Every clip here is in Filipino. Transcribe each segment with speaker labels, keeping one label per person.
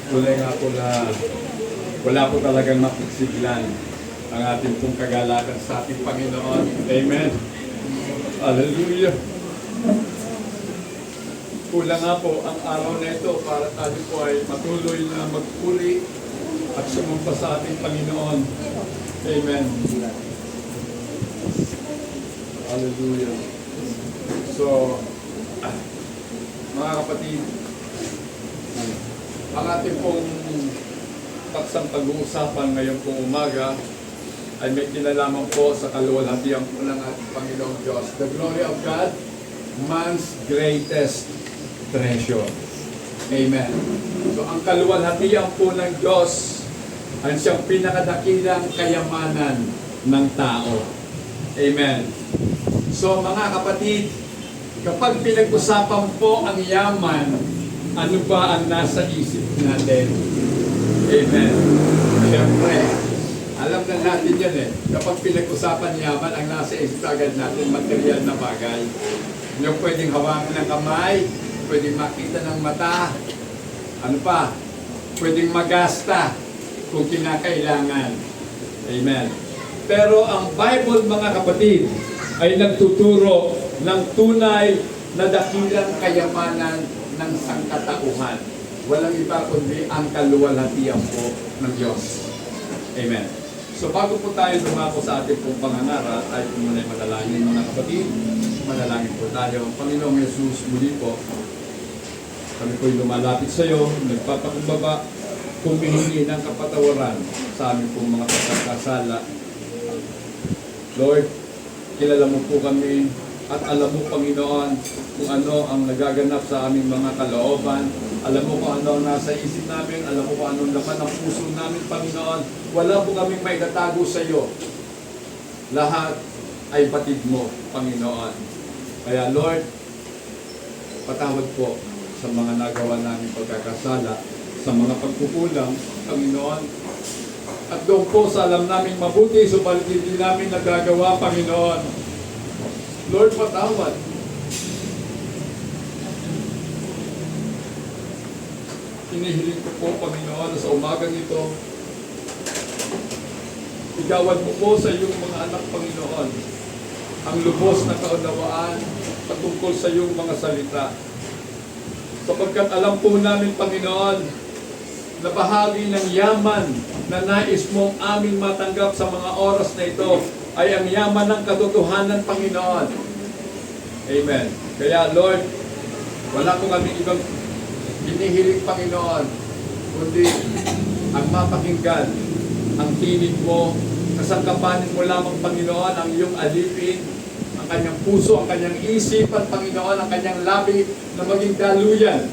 Speaker 1: Tunay nga po na wala po talagang mapagsiglan ang ating pong kagalakan sa ating Panginoon. Amen. Hallelujah. Kulang nga po ang araw na ito para tayo po ay matuloy na magpuri at sumumpa sa ating Panginoon. Amen. Hallelujah. So, mga kapatid, ang ating pong paksang pag-uusapan ngayon pong umaga ay may kinalaman po sa kaluwalhatian po ng ating Panginoong Diyos. The glory of God, man's greatest treasure. Amen. So ang kaluwalhatian po ng Diyos ay siyang pinakadakilang kayamanan ng tao. Amen. So mga kapatid, kapag pinag-usapan po ang yaman, ano ba ang nasa isip natin? Amen. Siyempre, alam na natin yan eh. Kapag pinag-usapan yaman, ang nasa isip agad natin, material na bagay. Yung pwedeng hawakan ng kamay, pwedeng makita ng mata, ano pa, pwedeng magasta kung kinakailangan. Amen. Pero ang Bible, mga kapatid, ay nagtuturo ng tunay na dakilang kayamanan ng sangkatauhan. Walang iba kundi ang kaluwalhatian po ng Diyos. Amen. So bago po tayo dumako sa ating pong pangangaral, tayo po muna manalangin, mga kapatid. Manalangin po tayo. Panginoong Jesus, muli po, kami po'y lumalapit sa iyo, nagpapakumbaba, humihingi ng kapatawaran sa aming pong mga pagkakasala. Lord, kilala mo po kami at alam mo, Panginoon, kung ano ang nagaganap sa aming mga kalooban. Alam mo kung ano ang nasa isip namin, alam mo kung anong laman ng puso namin, Panginoon. Wala po kaming maitatago sa iyo. Lahat ay batid mo, Panginoon. Kaya Lord, patawad po sa mga nagawa namin pagkakasala, sa mga pagkukulang, Panginoon. At doon po sa alam namin mabuti, subalit hindi namin nagagawa, Panginoon. Lord, patawad. Hinihiling ko po, Panginoon, sa umagang ito, igawan mo po sa iyong mga anak, Panginoon, ang lubos na kaunawaan patungkol sa iyong mga salita. Sapagkat alam po namin, Panginoon, na bahagi ng yaman na nais mong aming matanggap sa mga oras na ito ay ang yaman ng katotohanan, Panginoon. Amen. Kaya, Lord, wala po kami ibang hinihiling, Panginoon, kundi ang mapakinggan ang tinig mo, kasangkapanin mo lamang, Panginoon, ang iyong alipin, ang kanyang puso, ang kanyang isipan, Panginoon, ang kanyang labi na maging daluyan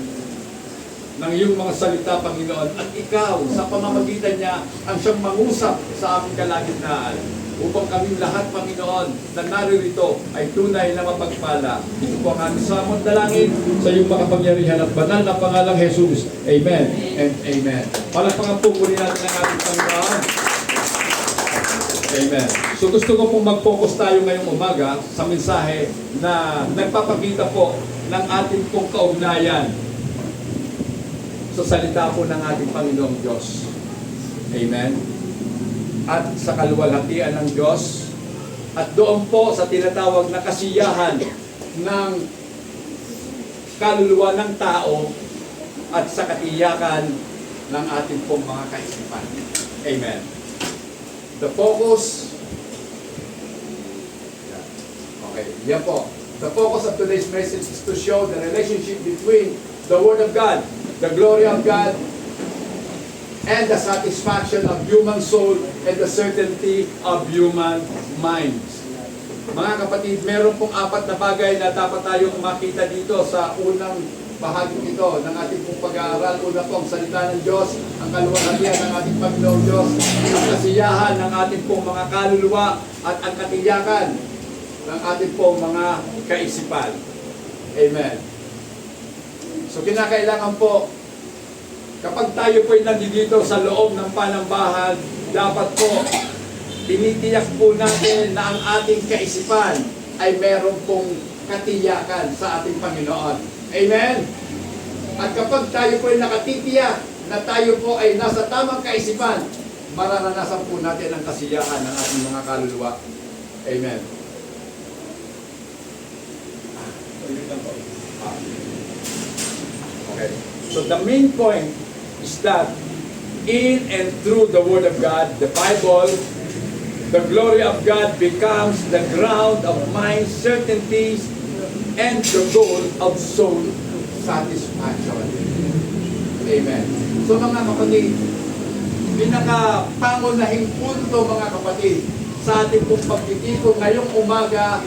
Speaker 1: ng iyong mga salita, Panginoon. At ikaw, sa pamamagitan niya, ang siyang mangusap sa aming kalagitnaan upang kami lahat, Panginoon, na naririto ay tunay na mapagpala. Ito po ang aming samot dalangin sa iyong makapangyarihan at banal na pangalang Jesus. Amen and amen. Palakpakan po muli natin ang ating Panginoon. Amen. So gusto ko pong mag-focus tayo ngayong umaga sa mensahe na nagpapakita po ng ating pong kaugnayan sa salita po ng ating Panginoong Diyos. Amen. At sa kaluwalhatian ng Diyos, at doon po sa tinatawag na kasiyahan ng kaluluwa ng tao at sa katiyakan ng ating pong mga kaisipan. Amen. The focus, okay, yan po. The focus of today's message is to show the relationship between the Word of God, the glory of God, and the satisfaction of human soul and the certainty of human minds. Mga kapatid, meron pong apat na bagay na dapat tayong makita dito sa unang bahagi ito ng ating pong pag-aaral. Una po ang salita ng Diyos, ang kaluwalhatian ng ating Panginoong Diyos, ang kasiyahan ng ating pong mga kaluluwa at ang katiyakan ng ating pong mga kaisipan. Amen. So kinakailangan po, kapag tayo po'y nandito sa loob ng panambahan, dapat po, tinitiyak po natin na ang ating kaisipan ay meron pong katiyakan sa ating Panginoon. Amen? At kapag tayo po'y nakatitiyak na tayo po ay nasa tamang kaisipan, mararanasan po natin ang kasiyahan ng ating mga kaluluwa. Amen. Okay. So the main point is that in and through the Word of God, the Bible, the glory of God becomes the ground of mind certainties and the goal of soul satisfaction. Amen. So mga kapatid, pinakapangunahing punto mga kapatid sa ating pong pagtitipon ngayong umaga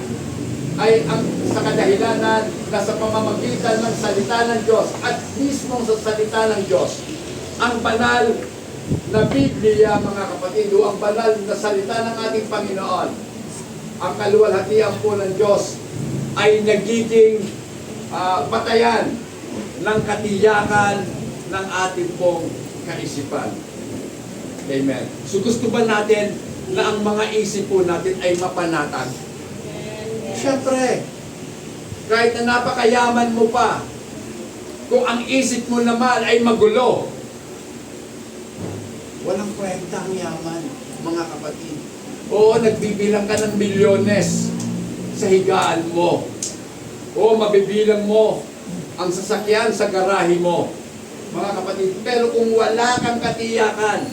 Speaker 1: ay ang sa kadahilanan na sa pamamagitan ng salita ng Diyos at mismo sa salita ng Diyos, ang banal na Biblia mga kapatid o ang banal na salita ng ating Panginoon, ang kaluwalhatian po ng Diyos ay nagiging batayan ng katiyakan ng ating pong kaisipan. Amen. So gusto ba natin na ang mga isip po natin ay mapanatag? Siyempre, kahit na napakayaman mo pa, kung ang isip mo naman ay magulo, walang kwenta ang yaman, mga kapatid. Oo, nagbibilang ka ng milyones sa higaan mo. Oo, mabibilang mo ang sasakyan sa garahe mo, mga kapatid. Pero kung wala kang katiyakan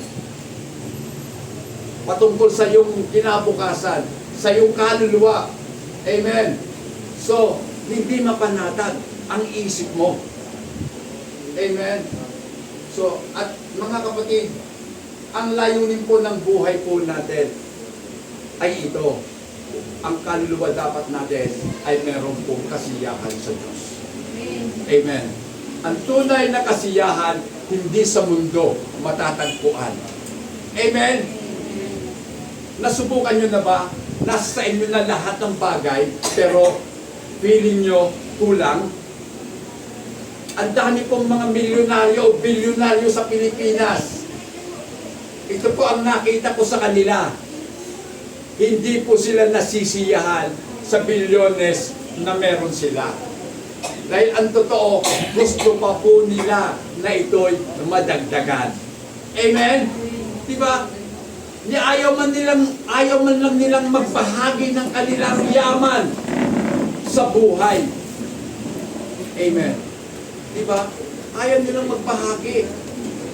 Speaker 1: patungkol sa iyong kinabukasan, sa iyong kaluluwa, amen. So, hindi mapanatag ang isip mo. Amen. So, at mga kapatid, ang layunin po ng buhay po natin ay ito. Ang kaluluwa dapat natin ay meron pong kasiyahan sa Diyos. Amen. Ang tunay na kasiyahan, hindi sa mundo matatagpuan. Amen. Nasubukan nyo na ba? Nasa inyo na lahat ng bagay, pero feeling nyo kulang? Ang dami pong mga milyonaryo o bilyonaryo sa Pilipinas. Ito po ang nakita ko sa kanila. Hindi po sila nasisiyahan sa bilyones na meron sila. Dahil ang totoo, gusto pa po nila na ito'y madagdagan. Amen? Diba? Ayaw man lang nilang magbahagi ng kanilang yaman sa buhay. Amen. Diba? Ayaw nilang magbahagi.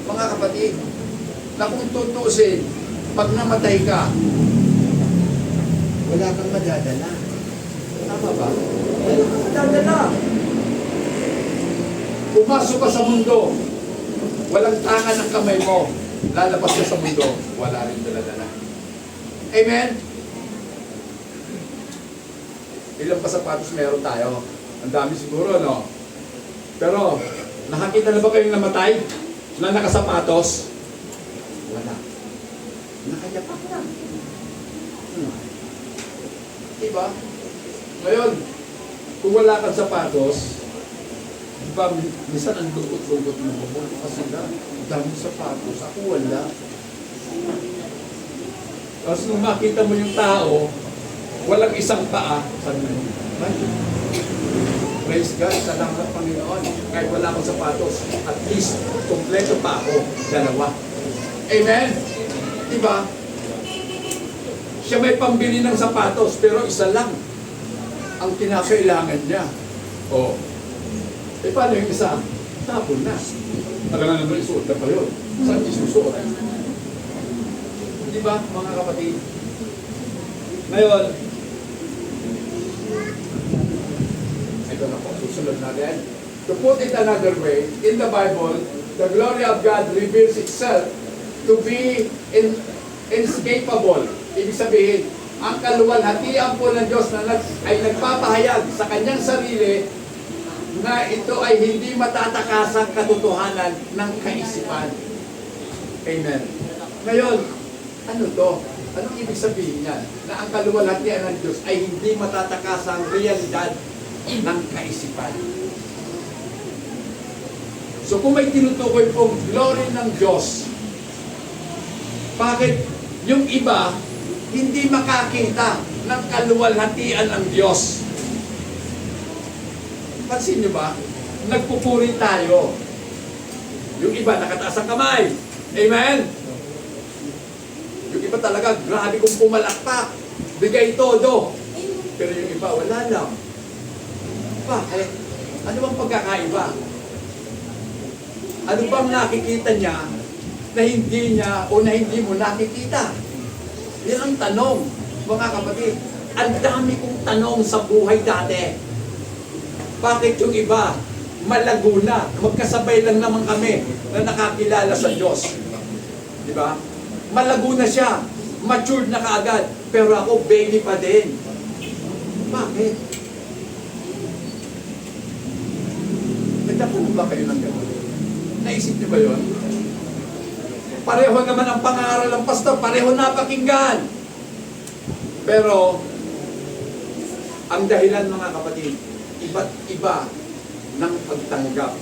Speaker 1: Mga kapatid, na kung tutusin, pag namatay ka, wala kang madadala. Tama ba? Wala kang madadala. Pumasok ka sa mundo, walang tangan ng kamay mo, lalabas ka sa mundo, wala rin daladala. Amen? Ilang pa sapatos meron tayo? Ang dami siguro, no? Pero, nakakita na ba kayong namatay na nakasapatos? Wala. Nakayapak lang. Diba? Ngayon, kung wala kang sapatos, diba, minsan ang lugot-lugot mo kasi na, daming sapatos, ako wala. Tapos nung makita mo yung tao, walang isang paa, sabi mo, ay, praise God, salamat Panginoon, kahit wala akong sapatos, at least, kompleto pa ako, dalawa. Amen? Diba? Siya may pambili ng sapatos, pero isa lang ang kinakailangan niya. O, paano yung isa? Tapon na. Talaga naman isuot na pa yun. Saan isusuot? Diba, mga kapatid? Ngayon, ito na po, susunod natin. To put it another way, in the Bible, the glory of God reveals itself to be inescapable. Ibig sabihin, ang kaluwalhatian po ng Diyos na ay nagpapahayag sa kanyang sarili na ito ay hindi matatakasang katotohanan ng kaisipan. Amen. Ngayon, ano to? Anong ibig sabihin niyan? Na ang kaluwalhatian ng Diyos ay hindi matatakasang realidad ng kaisipan. So kung may tinutukoy pong glory ng Diyos, bakit yung iba hindi makakita ng kaluwalhatian ng Diyos? Pansin nyo ba? Nagpupuri tayo. Yung iba, nakataas ang kamay. Amen? Yung iba talaga, grabe kung pumalakpak. Bigay todo. Pero yung iba, wala lang. Bakit? Ano bang pagkakaiba? Ano bang nakikita niya na hindi niya o na hindi mo nakikita? Yan ang tanong, mga kapatid. Ang dami kong tanong sa buhay dati. Bakit yung iba, malago na, magkasabay lang naman kami na nakakilala sa Diyos. Di ba? Malago na siya, matured na kaagad, pero ako baby pa din. Bakit? Nagtatanong ba kayo ng gano'n? Naisip niyo ba yun? Pareho naman ang pangaral ng pastor, pareho napakinggan. Pero, ang dahilan mga kapatid, iba't iba ng pagtanggap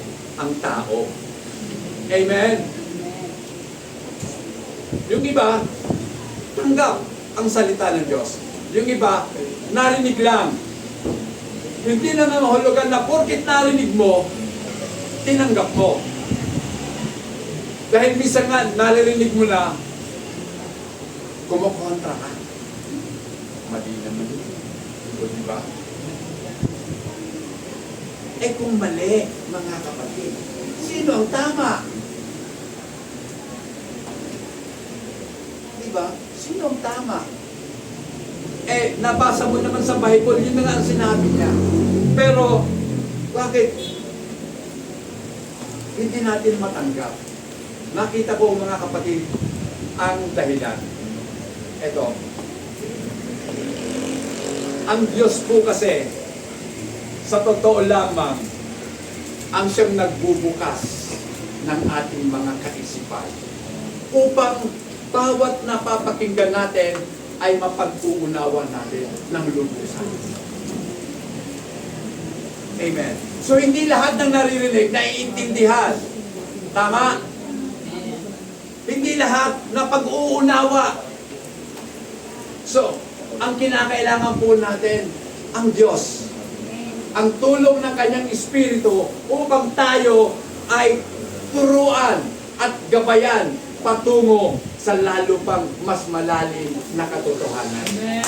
Speaker 1: ang tao. Amen? Yung iba, tanggap ang salita ng Diyos. Yung iba, narinig lang. Hindi na nangahulugan na porkit narinig mo, tinanggap mo. Dahil minsan nga, naririnig mo na, kumukontra ka. Mali naman yun. O diba? Eh kung mali, mga kapatid, sino ang tama? Diba? Sino ang tama? Eh, nabasa mo naman sa Bible, yun na nga ang sinabi niya. Pero, bakit hindi natin matanggap? Nakita ko mga kapatid, ang dahilan. Ito. Ang Diyos po kasi, sa totoo lamang, ang siyang nagbubukas ng ating mga kaisipan upang bawat napapakinggan natin ay mapag-uunawa natin ng lubusan. Amen. So hindi lahat ng naririnig naiintindihan. Tama? Hindi lahat na pag-uunawa. So, ang kinakailangan po natin, ang Diyos. Ang tulong ng Kanyang Espiritu upang tayo ay turuan at gabayan patungo sa lalo pang mas malalim na katotohanan. Amen.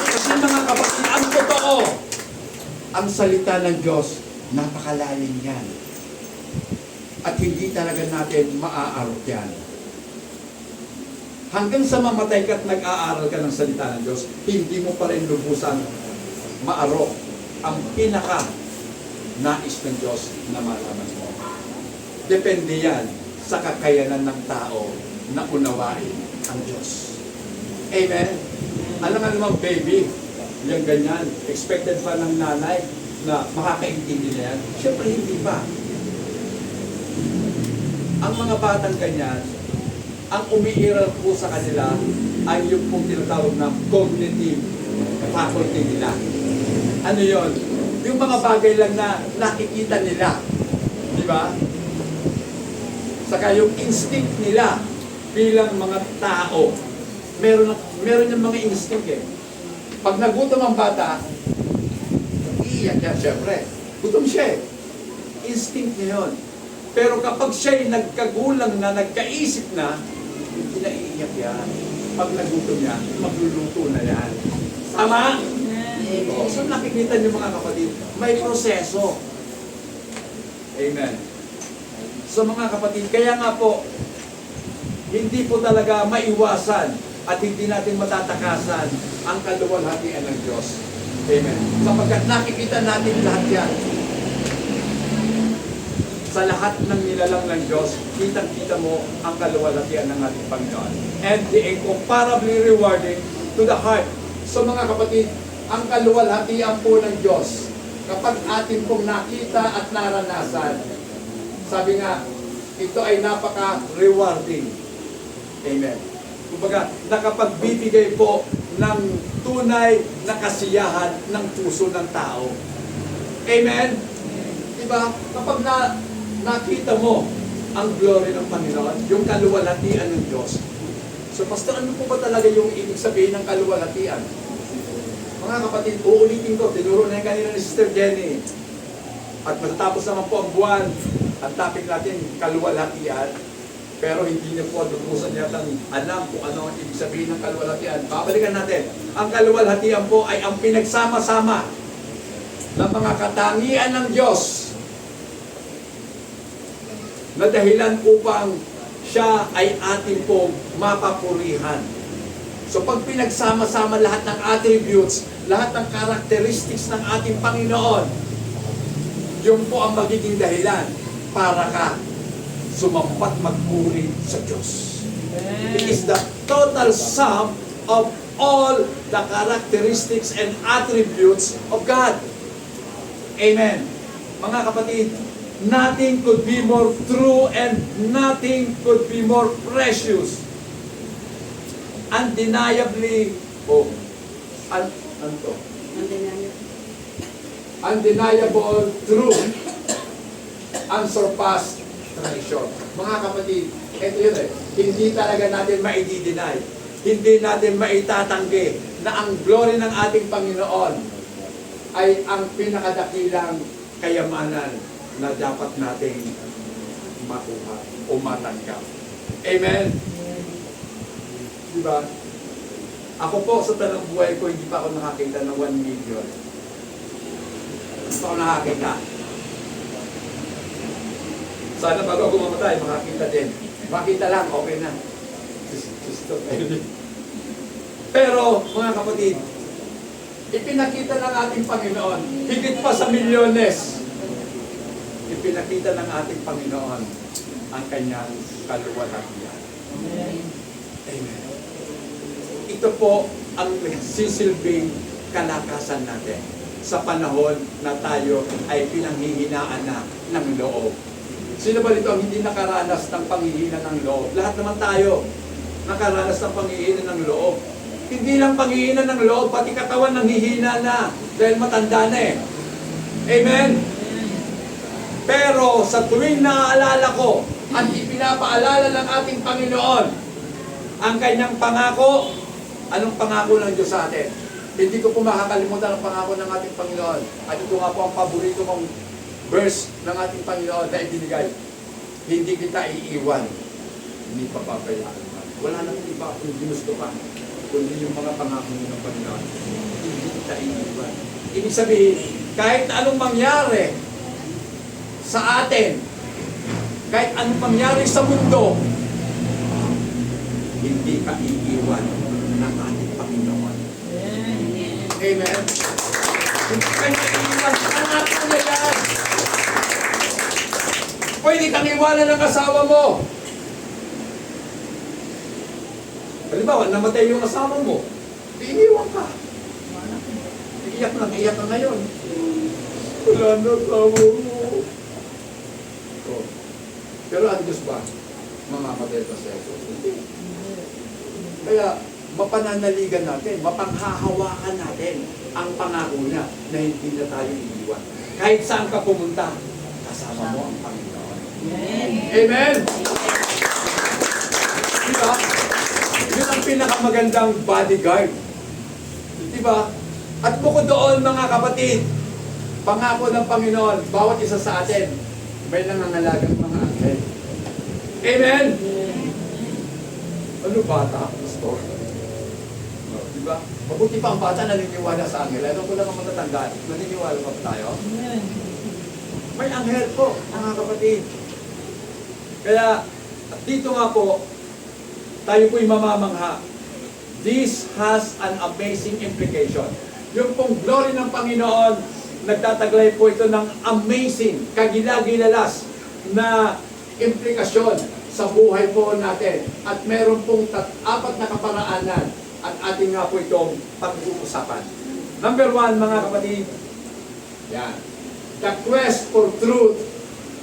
Speaker 1: Kasi mga kapatid, ang totoo, ang salita ng Diyos, napakalalim yan. At hindi talaga natin maaarot yan. Hanggang sa mamatay ka at nag-aaral ka ng salita ng Diyos, hindi mo pa rin lubusan maarok ang pinaka nais ng Diyos na malaman mo. Depende yan sa kakayanan ng tao na unawain ang Diyos. Amen? Alam nga naman, baby, yung ganyan, expected pa ng nanay na makakaintindi na yan? Siyempre, hindi pa. Ang mga batang ganyan, ang umiiral po sa kanila ay yung pong tinatawag na cognitive faculty nila. Ano yon? Yung mga bagay lang na nakikita nila. Di ba? Saka yung instinct nila bilang mga tao. Meron yung mga instinct eh. Pag nagutom ang bata, iiyak yan syempre. Gutom siya eh. Instinct niya yun. Pero kapag siya'y nagkagulang na, nagkaisip na, hindi na iiyak yan. Pag nagutom yan, magluluto na yan. Tama? O, so nakikita niyo mga kapatid, may proseso. Amen. So mga kapatid, kaya nga po, hindi po talaga maiwasan at hindi natin matatakasan ang kaluwalhatian ng Diyos. Amen. Sapagkat nakikita natin lahat yan. Sa lahat ng nilalang ng Diyos, kitang-kita mo ang kaluwalhatian ng ating Panginoon. And the incomparably rewarding to the heart. So mga kapatid, ang kaluwalhatian po ng Diyos, kapag atin pong nakita at naranasan, sabi nga, ito ay napaka-rewarding. Amen. Kumbaga, nakapagbibigay po ng tunay na kasiyahan ng puso ng tao. Amen? Diba? Kapag nakita mo ang glory ng Panginoon, yung kaluwalhatian ng Diyos. So, Pastor, ano po ba talaga yung ibig sabihin ng kaluwalhatian? Mga kapatid, uulitin ko, tinuro na yung kanina ni Sister Jenny. At matatapos naman po ang buwan Ang topic natin, kaluwalhatian. Pero hindi niyo po lubusan yata alam kung ano ang ibig sabihin ng kaluwalhatian. Babalikan natin. Ang kaluwalhatian po ay ang pinagsama-sama ng mga katangian ng Diyos na dahilan upang siya ay ating pong mapapurihan. So pag pinagsama-sama lahat ng attributes, lahat ng characteristics ng ating Panginoon, yun po ang magiging dahilan para ka sumampat magpuri sa Diyos. It is the total sum of all the characteristics and attributes of God. Amen. Mga kapatid, nothing could be more true and nothing could be more precious. Undeniably, undeniable truth, unsurpassed treasure. Mga kapatid, ito yun hindi talaga natin maidi-deny, hindi natin maitatanggi na ang glory ng ating Panginoon ay ang pinakadakilang kayamanan na dapat nating makuha o matanggap. Amen? Diba? Ako po sa tanong buhay ko, hindi pa ako nakakita ng 1 million. Hindi pa ako nakakita. Sana bago ako mamatay, makakita din. Makita lang, okay na. Pero, mga kapatid, ipinakita ng ating Panginoon, higit pa sa milyones, ipinakita ng ating Panginoon ang kanyang kaluwalhatian. Amen. Ito po ang sisilbing kalakasan natin sa panahon na tayo ay pinanghihinaan na ng loob. Sino ba dito ang hindi nakaranas ng panghihina ng loob? Lahat naman tayo nakaranas ng panghihina ng loob. Hindi lang panghihina ng loob, pati katawan nanghihina na dahil matanda na eh. Amen? Pero sa tuwing naaalala ko at ipinapaalala ng ating Panginoon ang kanyang pangako, anong pangako ng Diyos sa atin? Hindi ko po makakalimutan ang pangako ng ating Panginoon. At ito nga po ang paborito kong verse ng ating Panginoon na ibinigay. Hindi kita iiwan, hindi papabayaan man. Wala nang iba kung ginusto ka, kundi yung mga pangako ng Panginoon. Hindi kita iiwan. Ibig sabihin, kahit anong mangyari sa atin, kahit anong mangyari sa mundo, hindi ka iiwan ng ating Panginoon. Amen. Hindi ka iiwan. Pangako na yan. Pwede kang iwanan ng asawa mo. Halimbawa, namatay yung asawa mo, iiwan ka. Iiyak ka ngayon. Wala na asawa mo. Pero ang Diyos ba? Mamamatay pa sa ito. Kaya, mapananaligan natin, mapanghahawakan natin ang pangako niya na hindi na tayo iiwan. Kahit saan ka pumunta, kasama mo ang Panginoon. Amen! Amen! Diba? Yun ang pinakamagandang bodyguard. Diba? At bukod doon, mga kapatid, pangako ng Panginoon, bawat isa sa atin, may nangangalagang mga anghel. Amen! Ano bata? Pastor? Diba? Mabuti pa ang bata naniniwala sa anghel. Ano ko lang ang matatanda? Naniniwala pa tayo? May anghel po, mga kapatid. Kaya, at dito nga po, tayo po'y mamamangha. This has an amazing implication. Yung pong glory ng Panginoon, nagtataglay po ito ng amazing, kagilagilalas na implikasyon sa buhay po natin. At meron pong 4 na kaparaanan at ating nga po itong pag-uusapan. Number 1, mga kapatid, yan. The quest for truth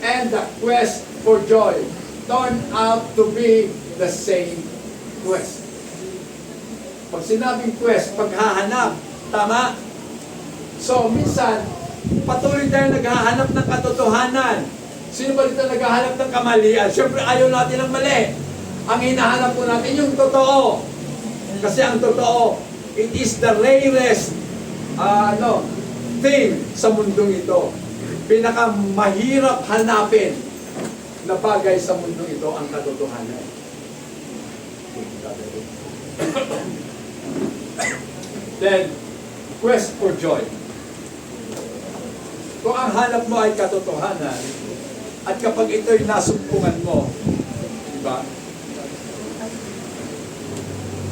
Speaker 1: and the quest for joy turn out to be the same quest. Pag sinabing quest, paghahanap, tama? So, minsan, patuloy tayo naghahanap ng katotohanan. Sino ba dito naghahanap ng kamalian? Siyempre, ayaw natin ng mali. Ang hinahanap po natin yung totoo. Kasi ang totoo, it is the rarest thing sa mundong ito. Pinakamahirap hanapin na bagay sa mundo ito ang katotohanan. Then, quest for joy. Kung ang hanap mo ay katotohanan, at kapag ito'y nasumpungan mo, di ba?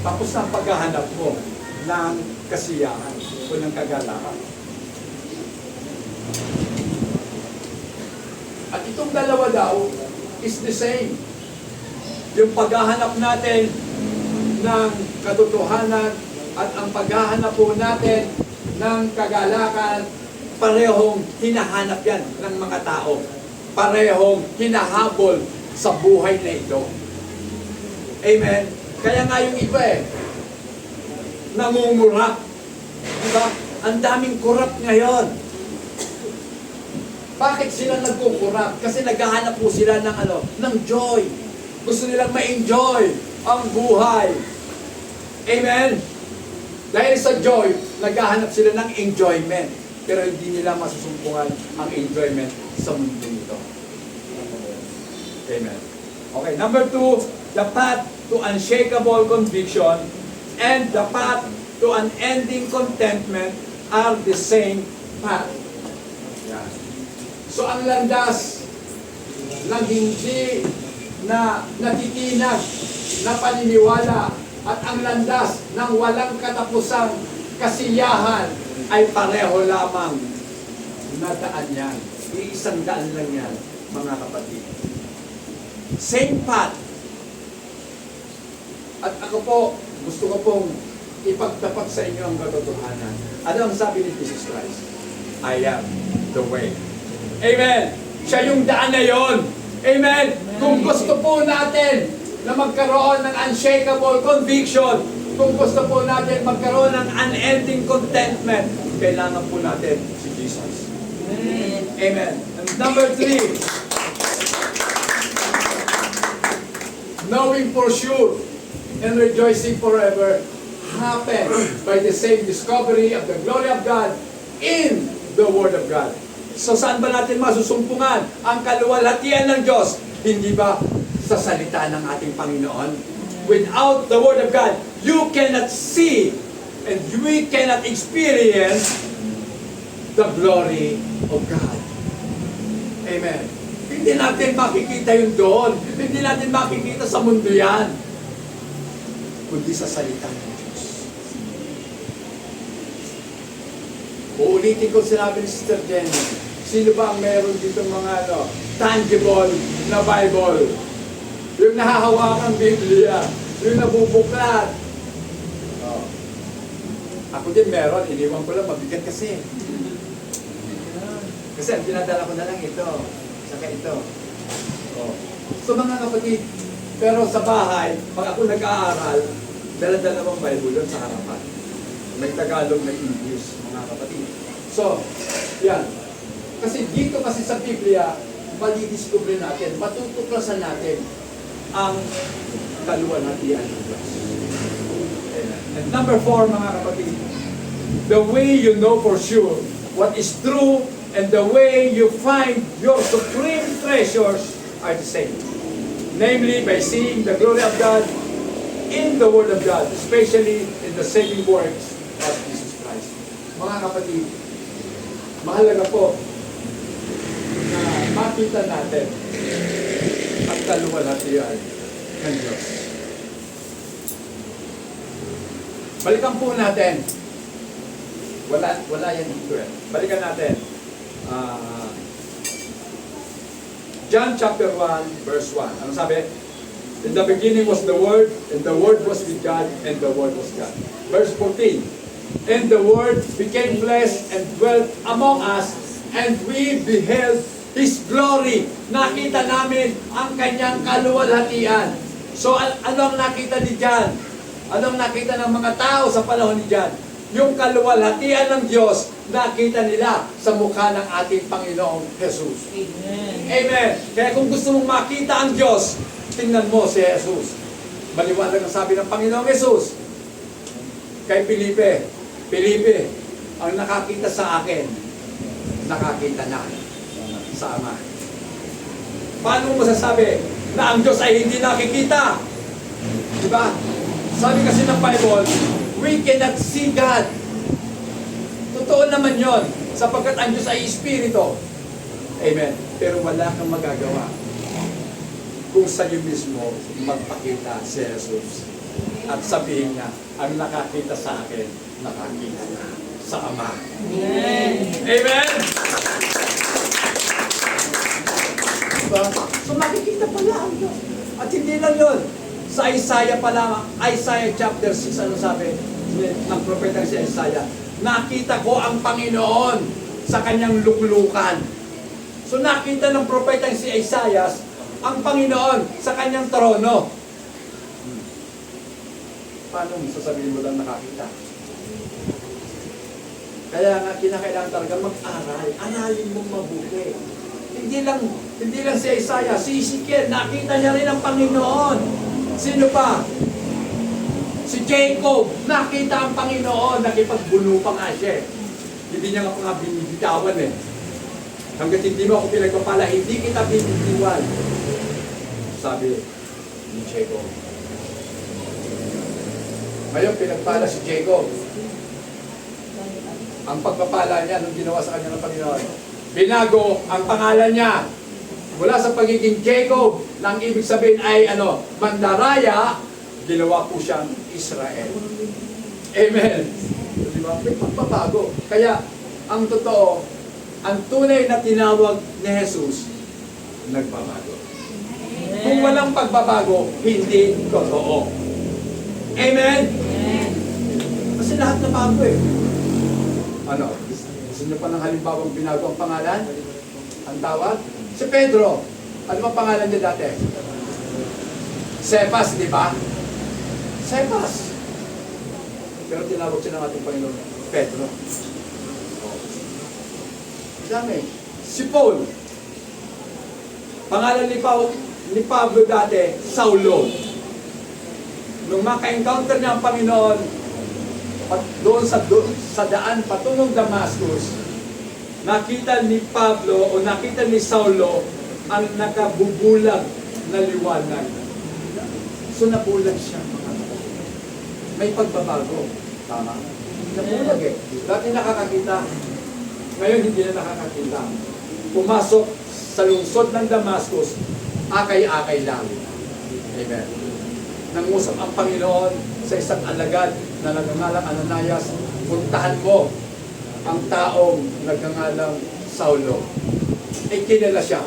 Speaker 1: Tapos na ang paghahanap mo ng kasiyahan o ng kagalakan. At itong dalawa daw is the same. Yung paghahanap natin ng katotohanan at ang paghahanap po natin ng kagalakan, parehong hinahanap yan ng mga tao. Parehong hinahabol sa buhay na ito. Amen? Kaya nga yung iba namumura. Diba? Ang daming corrupt ngayon. Bakit sila nagkukurap? Kasi naghahanap po sila ng ng joy. Gusto nilang ma-enjoy ang buhay. Amen? Dahil sa joy, naghahanap sila ng enjoyment. Pero hindi nila masusumpungan ang enjoyment sa mundo nito. Amen. Okay, number 2, the path to unshakable conviction and the path to unending contentment are the same path. Yan. So ang landas ng hindi na natitinag na paniniwala at ang landas ng walang katapusang kasiyahan ay pareho lamang na daan yan. Iisang daan lang yan, mga kapatid. Same path. At ako po, gusto ko pong ipagtapat sa inyo ang katotohanan. Ano ang sabi ni Jesus Christ? I am the way. Amen! Siya yung daan na yon. Amen! Kung gusto po natin na magkaroon ng unshakable conviction, kung gusto po natin magkaroon ng unending contentment, kailangan po natin si Jesus. Amen. Amen. And number 3, knowing for sure and rejoicing forever happen by the same discovery of the glory of God in the Word of God. So saan ba natin masusumpungan ang kaluwalhatian ng Diyos? Hindi ba sa salita ng ating Panginoon? Without the Word of God, you cannot see and we cannot experience the glory of God. Amen. Hindi natin makikita yun doon. Hindi natin makikita sa mundo yan. Kundi sa salita ng Diyos. Uulitin ko sinabi ni Sister Jenny, sino ba ang meron dito mga tangible na Bible? Yung nahahawakang Biblia, yung nabubuklat. Oh. Ako din meron, iniwan ko lang, mabigat kasi. Kasi ang dinadala ko na lang ito, saka ito. Oh. So mga kapatid, pero sa bahay, pag ako nag-aaral, dala-dala bang Bible doon sa harapan. May Tagalog, may English, mga kapatid. So, yan. Kasi dito kasi sa Biblia, malidiscover natin, matutuklasan natin ang kaluwalhatian ng Diyos. And number 4, mga kapatid, the way you know for sure what is true and the way you find your supreme treasures are the same. Namely, by seeing the glory of God in the Word of God, especially in the saving works of Jesus Christ. Mga kapatid, mahalaga po na makita natin ang kaluwalhatian ng Diyos. Balikan po natin. Wala yan dito eh. Balikan natin. John chapter 1, verse 1. Ano sabi? In the beginning was the Word, and the Word was with God, and the Word was God. Verse 14. And the Word became flesh and dwelt among us, and we beheld His glory. Nakita namin ang kanyang kaluwalhatian. So ano ang nakita ni John? Ano ang nakita ng mga tao sa panahon ni John? Yung kaluwalhatian ng Diyos, nakita nila sa mukha ng ating Panginoong Jesus.
Speaker 2: Amen.
Speaker 1: Amen. Kaya kung gusto mong makita ang Diyos, tingnan mo si Jesus. Maliwanag ang sabi ng Panginoong Jesus kay Felipe, Felipe, ang nakakita sa akin, nakakita na sa Ama. Paano mo masasabi na ang Diyos ay hindi nakikita? Diba? Sabi kasi ng Bible, we cannot see God. Totoo naman yon, sapagkat ang Diyos ay Espiritu. Amen. Pero wala kang magagawa kung sa iyo mismo magpakita si Jesus. At sabihin niya, ang nakakita sa akin, nakakita na sa Ama. Amen. Amen. Diba? So makikita pala ang Diyos. At hindi lang yun. Sa Isaiah pala, Isaiah chapter 6, ano sabi ng propeta si Isaiah? Nakita ko ang Panginoon sa kanyang luklukan. So nakita ng propeta si Isaiah ang Panginoon sa kanyang trono. Paano sasabihin mo lang nakakita? Kaya nga kinakailangan talaga mag-aral. Aralin mong mabuti. Hindi lang si Isaiah, si Ezekiel, nakita niya rin ang Panginoon. Sino pa? Si Jacob, nakita ang Panginoon, nakipagbuno pa nga siya. Hindi niya nga binibitawan eh. Hanggat hindi mo ako pinagpapala, hindi kita binibitiwan. Sabi ni Jacob. Ngayon, pinagpala si Jacob. Ang pagpapala niya, nung ginawa sa kanya ng Panginoon, binago ang pangalan niya. Mula sa pagiging Jacob, na ang ibig sabihin ay Mandaraya, ginawa po siyang Israel. Amen. Diba? May pagbabago. Kaya, ang totoo, ang tunay na tinawag ni Jesus, nagbabago. Kung walang pagbabago, hindi totoo. Amen? Kasi lahat na bago eh. Gusto niyo pa ng halimbawang binago ang pangalan? Ang tawag? Si Pedro. Ano ba pangalan niya dati? Cephas, di ba? Cephas. Pero tinawag siya ng ating Panginoon, Pedro. Dami. Si Paul. Pangalan ni Pablo dati, Saulo. Nung maka-encounter niya ang Panginoon, doon sa daan patungong Damascus, nakita ni Pablo o nakita ni Saulo ang nakabubulag na liwanag. So nabulag siya. May pagbabago. Tama? Nabulag eh. Dati nakakakita. Ngayon hindi na nakakakita. Pumasok sa lungsod ng Damascus, akay-akay lang. Amen. Nangusap ang Panginoon sa isang alagad na nagngangalang Ananias, puntahan mo ang taong nagngangalang Saulo. Kilala siya.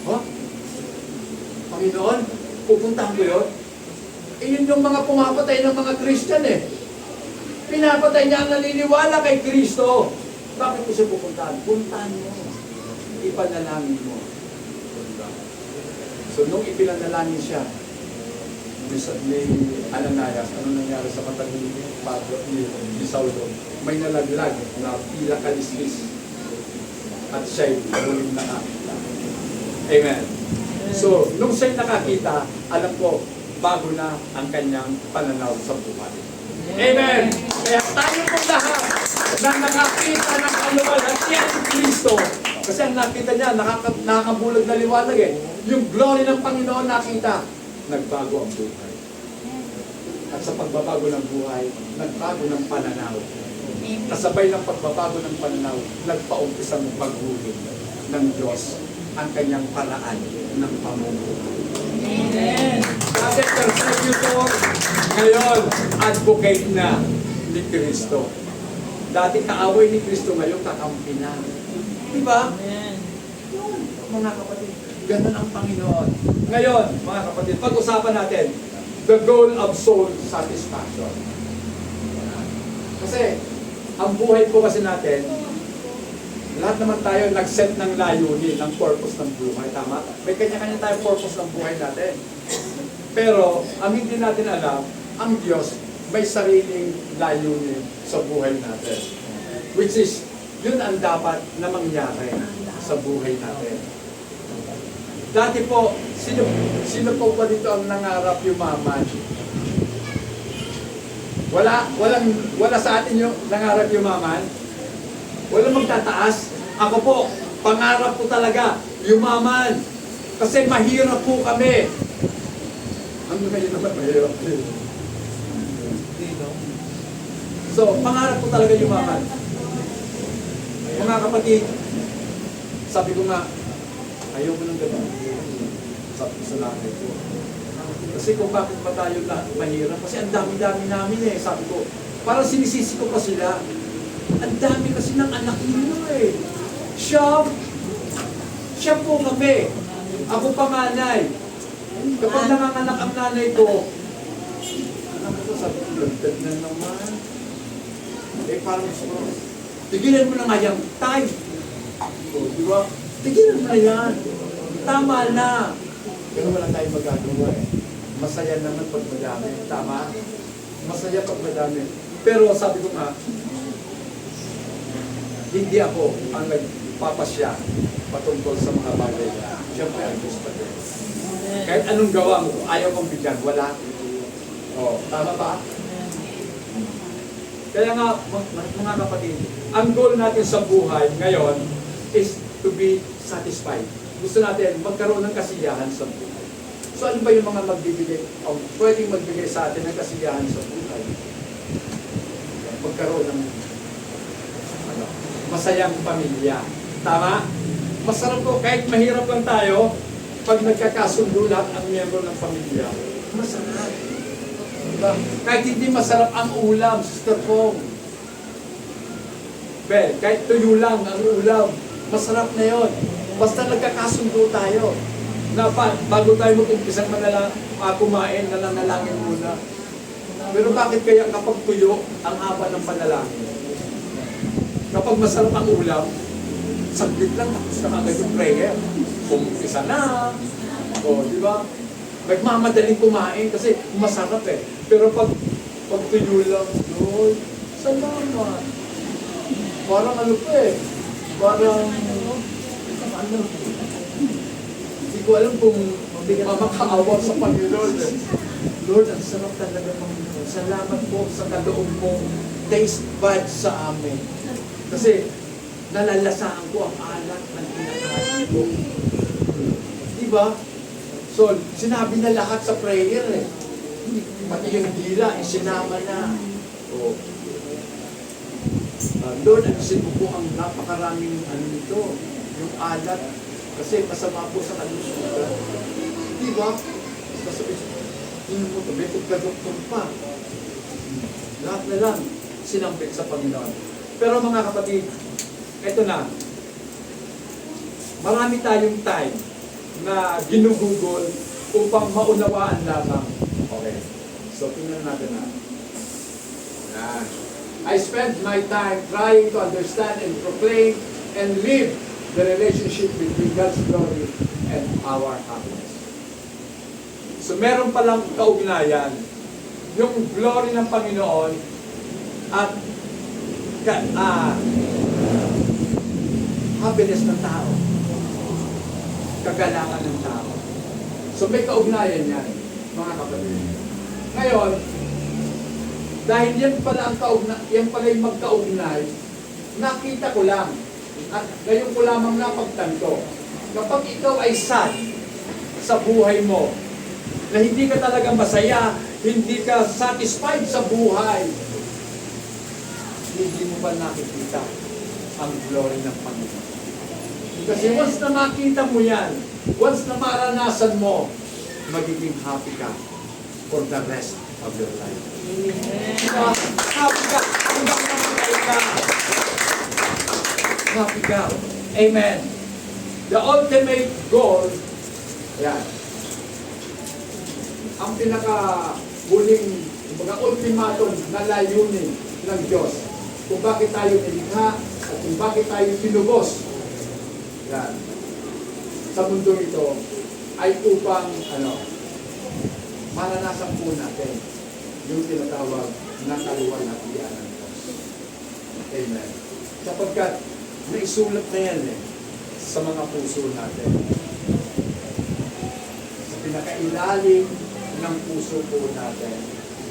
Speaker 1: Huh? Panginoon, pupuntahan ko yun? Yun yung mga pumapatay ng mga Christian eh. Pinapatay niya ang naniniwala kay Kristo. Bakit ko siya pupuntahan? Puntahan mo. Ipanalangin mo. So nung ipinanalangin siya, ni Ananias, ano nangyari sa mata ni Pablo, ni Saulo? May nalaglag na pila kalislis at siya'y muling nakakita. Amen. So, nung siya'y nakakita, alam ko, bago na ang kanyang pananaw sa buhay. Amen. Kaya tayo po lahat na nakakita ng kaluwalhatian ni Kristo, kasi ang nakita niya, nakakabulag na liwanag eh. Yung glory ng Panginoon nakita, nagbago ang buhay. At sa pagbabago ng buhay, nagbago ng pananaw. Kasabay ng pagbabago ng pananaw, nagpaumpisang maghulog ng Diyos ang kanyang paraan ng pamumuhay. Amen. Kasi thank you po. Ngayon, advocate na ni Kristo. Dati kaaway ni Kristo, ngayon kakampi na. Diba? Amen. Yun, mga kapatid. Ganun ang Panginoon. Ngayon, mga kapatid, pag-usapan natin, the goal of soul satisfaction. Kasi, ang buhay po kasi natin, lahat naman tayo nag-set ng layunin, ng purpose ng buhay. Tama? May kanya-kanya tayong purpose ng buhay natin. Pero, ang hindi natin alam, ang Diyos may sariling layunin sa buhay natin. Which is, yun ang dapat na mangyari sa buhay natin. Dati po, sino po ba dito ang nangarap yumaman? Wala sa atin yung nangarap yumaman? Walang magtataas. Ako po, pangarap ko talaga, yumaman. Kasi mahirap po kami. Ano kayo naman mahirap din? So, pangarap ko talaga yumaman. Mga kapatid, sabi ko nga, ayoko ng ganun. Sabi ko sa nanay ko. Kasi kung bakit ba tayo na mahirap? Kasi ang dami-dami namin eh. Sabi ko, parang sinisisi ko pa sila. Ang dami kasi ng anak nyo eh. Siya po kami. Ako panganay. Kapag nanganganak ang nanay ko, anak ko, sabi ko, lagdag na naman. Eh, parang gusto, tigilan mo na nga yung time. O, di ba? Tigilan mo na yan. Tama na. Pero wala tayong magagawa eh. Masaya naman pag madami. Tama? Masaya pag madami. Pero sabi ko nga, hindi ako ang nagpapasya patungkol sa mga bagay na siyempre ang gusto ko. Kahit anong gawa mo, ayaw kong bigyan, wala. O, tama ba? Kaya nga, mga kapatid, ang goal natin sa buhay ngayon is to be satisfied. Gusto natin magkaroon ng kasiyahan sa buhay. So ano ba yung mga magbibigay, o pwedeng magbigay sa atin ng kasiyahan sa buhay? Magkaroon ng masayang pamilya. Tama? Masarap po, kahit mahirap lang tayo, pag nagkakasundo lahat ang miyembro ng pamilya, masarap. Diba? Kahit hindi masarap ang ulam, Sister Pong. Well, kahit tuyo lang ang ulam, masarap na yon. Basta nagkakasundo tayo. Na bago tayo mag-umpisang kumain, nananalangin muna. Pero bakit kaya kapag tuyo, ang haba ng panalangin? Kapag masarap ang ulam, saglit lang, tapos na kagad yung prayer. Umpisa na. O, di ba? Nagmamadaling kumain kasi masarap eh. Pero pag tuyo lang, Lord, salamat. Parang ano pa eh. Parang, ano, hindi ko alam kung makakaawa sa Panginoon eh. Lord, ang sarap talaga ng salamat po sa kaloob mong taste buds sa amin. Kasi nalalasaan ko ang alat ng kinakain ko. Diba? So, sinabi na lahat sa prayer eh. Pati yung dila, sinama na. Oh. Lord, alisin mo po ang napakaraming ano nito, yung alat. Kasi masama po sa kalusugan. Diba? Sasabi, mo ito, may pagkadoktor pa. Lahat na lang, sinampit sa Panginoon. Pero mga kapatid, ito na. Marami tayong time na ginugugol upang maunawaan lamang. Okay. So, tingnan natin na. I spend my time trying to understand and proclaim and live the relationship between God's glory and our happiness. So, meron palang kaugnayan yung glory ng Panginoon at happiness ng tao. Kagalangan ng tao. So may kaugnayan yan, mga kapatid. Ngayon, dahil yan pala yung magkaugnay, nakita ko lang, at ngayon ko lamang napagtanto, kapag ikaw ay sad sa buhay mo, na hindi ka talaga masaya, hindi ka satisfied sa buhay, hindi mo ba nakikita ang glory ng Panginoon? Kasi once na makita mo yan, once na maranasan mo, magiging happy ka for the rest of your life. Amen. Happy ka. Hanggang namatay ka. Happy ka. Amen. The ultimate goal, yan. Ang pinaka-huling, ultimatum na layunin ng Diyos kung bakit tayo nilikha at kung bakit tayo tinubos yan sa mundo ito ay upang maranasan po natin yung tinatawag na kaluwalhatian ng Diyos. Amen. Sapagkat naisulat na yan sa mga puso natin. Sa pinakailalim ng puso po natin,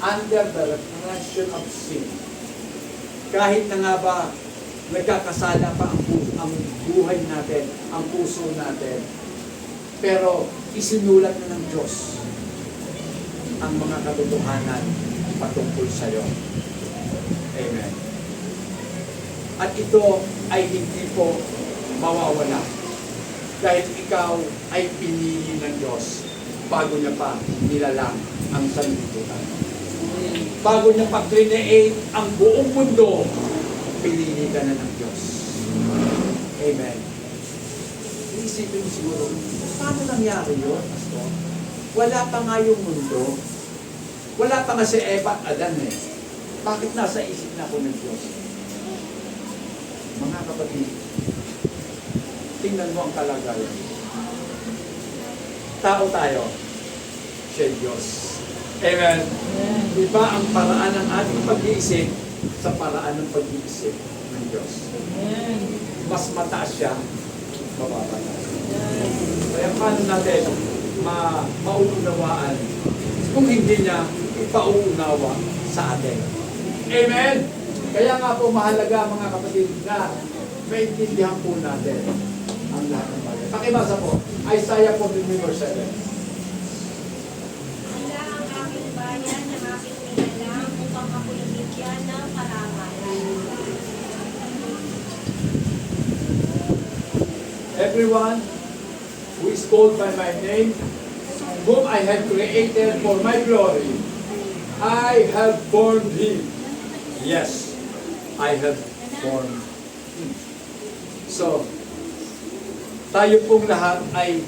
Speaker 1: under the repression of sin. Kahit na nga ba nagkakasala pa ang buhay natin, ang puso natin,
Speaker 2: Pero isinulat na ng Diyos ang mga katotohanan patungkol sa iyo. Amen. At ito ay hindi po mawawala dahil ikaw ay pinili ng Diyos bago niya pa nilalang ang sanlibutan. Bago niya pa create ang buong mundo, pinili ka na ng Diyos. Amen. Iisipin mo siguro, paano nangyari yun, Pastor? Wala pa nga yung mundo. Wala pa nga si Eva at Adan eh. Bakit nasa isip na ako ng Diyos? Mga kapatid, tingnan mo ang kalagayan. Tao tayo, siya Diyos. Amen. Iba ang paraan ng ating pag-iisip sa paraan ng pag-iisip ng Diyos. Mas mataas siya, mababa na. Kaya paano natin maunawaan kung hindi niya ipauunawa sa atin? Amen! Kaya nga po mahalaga mga kapatid na maintindihan po natin ang lahat ng bagay. Pakibasa po, Isaiah 43 verse 7.
Speaker 3: Sila ang aking bayan ng aking nilalang upang ako'y bigyan ng karangalan.
Speaker 1: Everyone who is called by my name, whom I have created for my glory, I have formed him. Yes, I have formed him. So, tayo pong lahat ay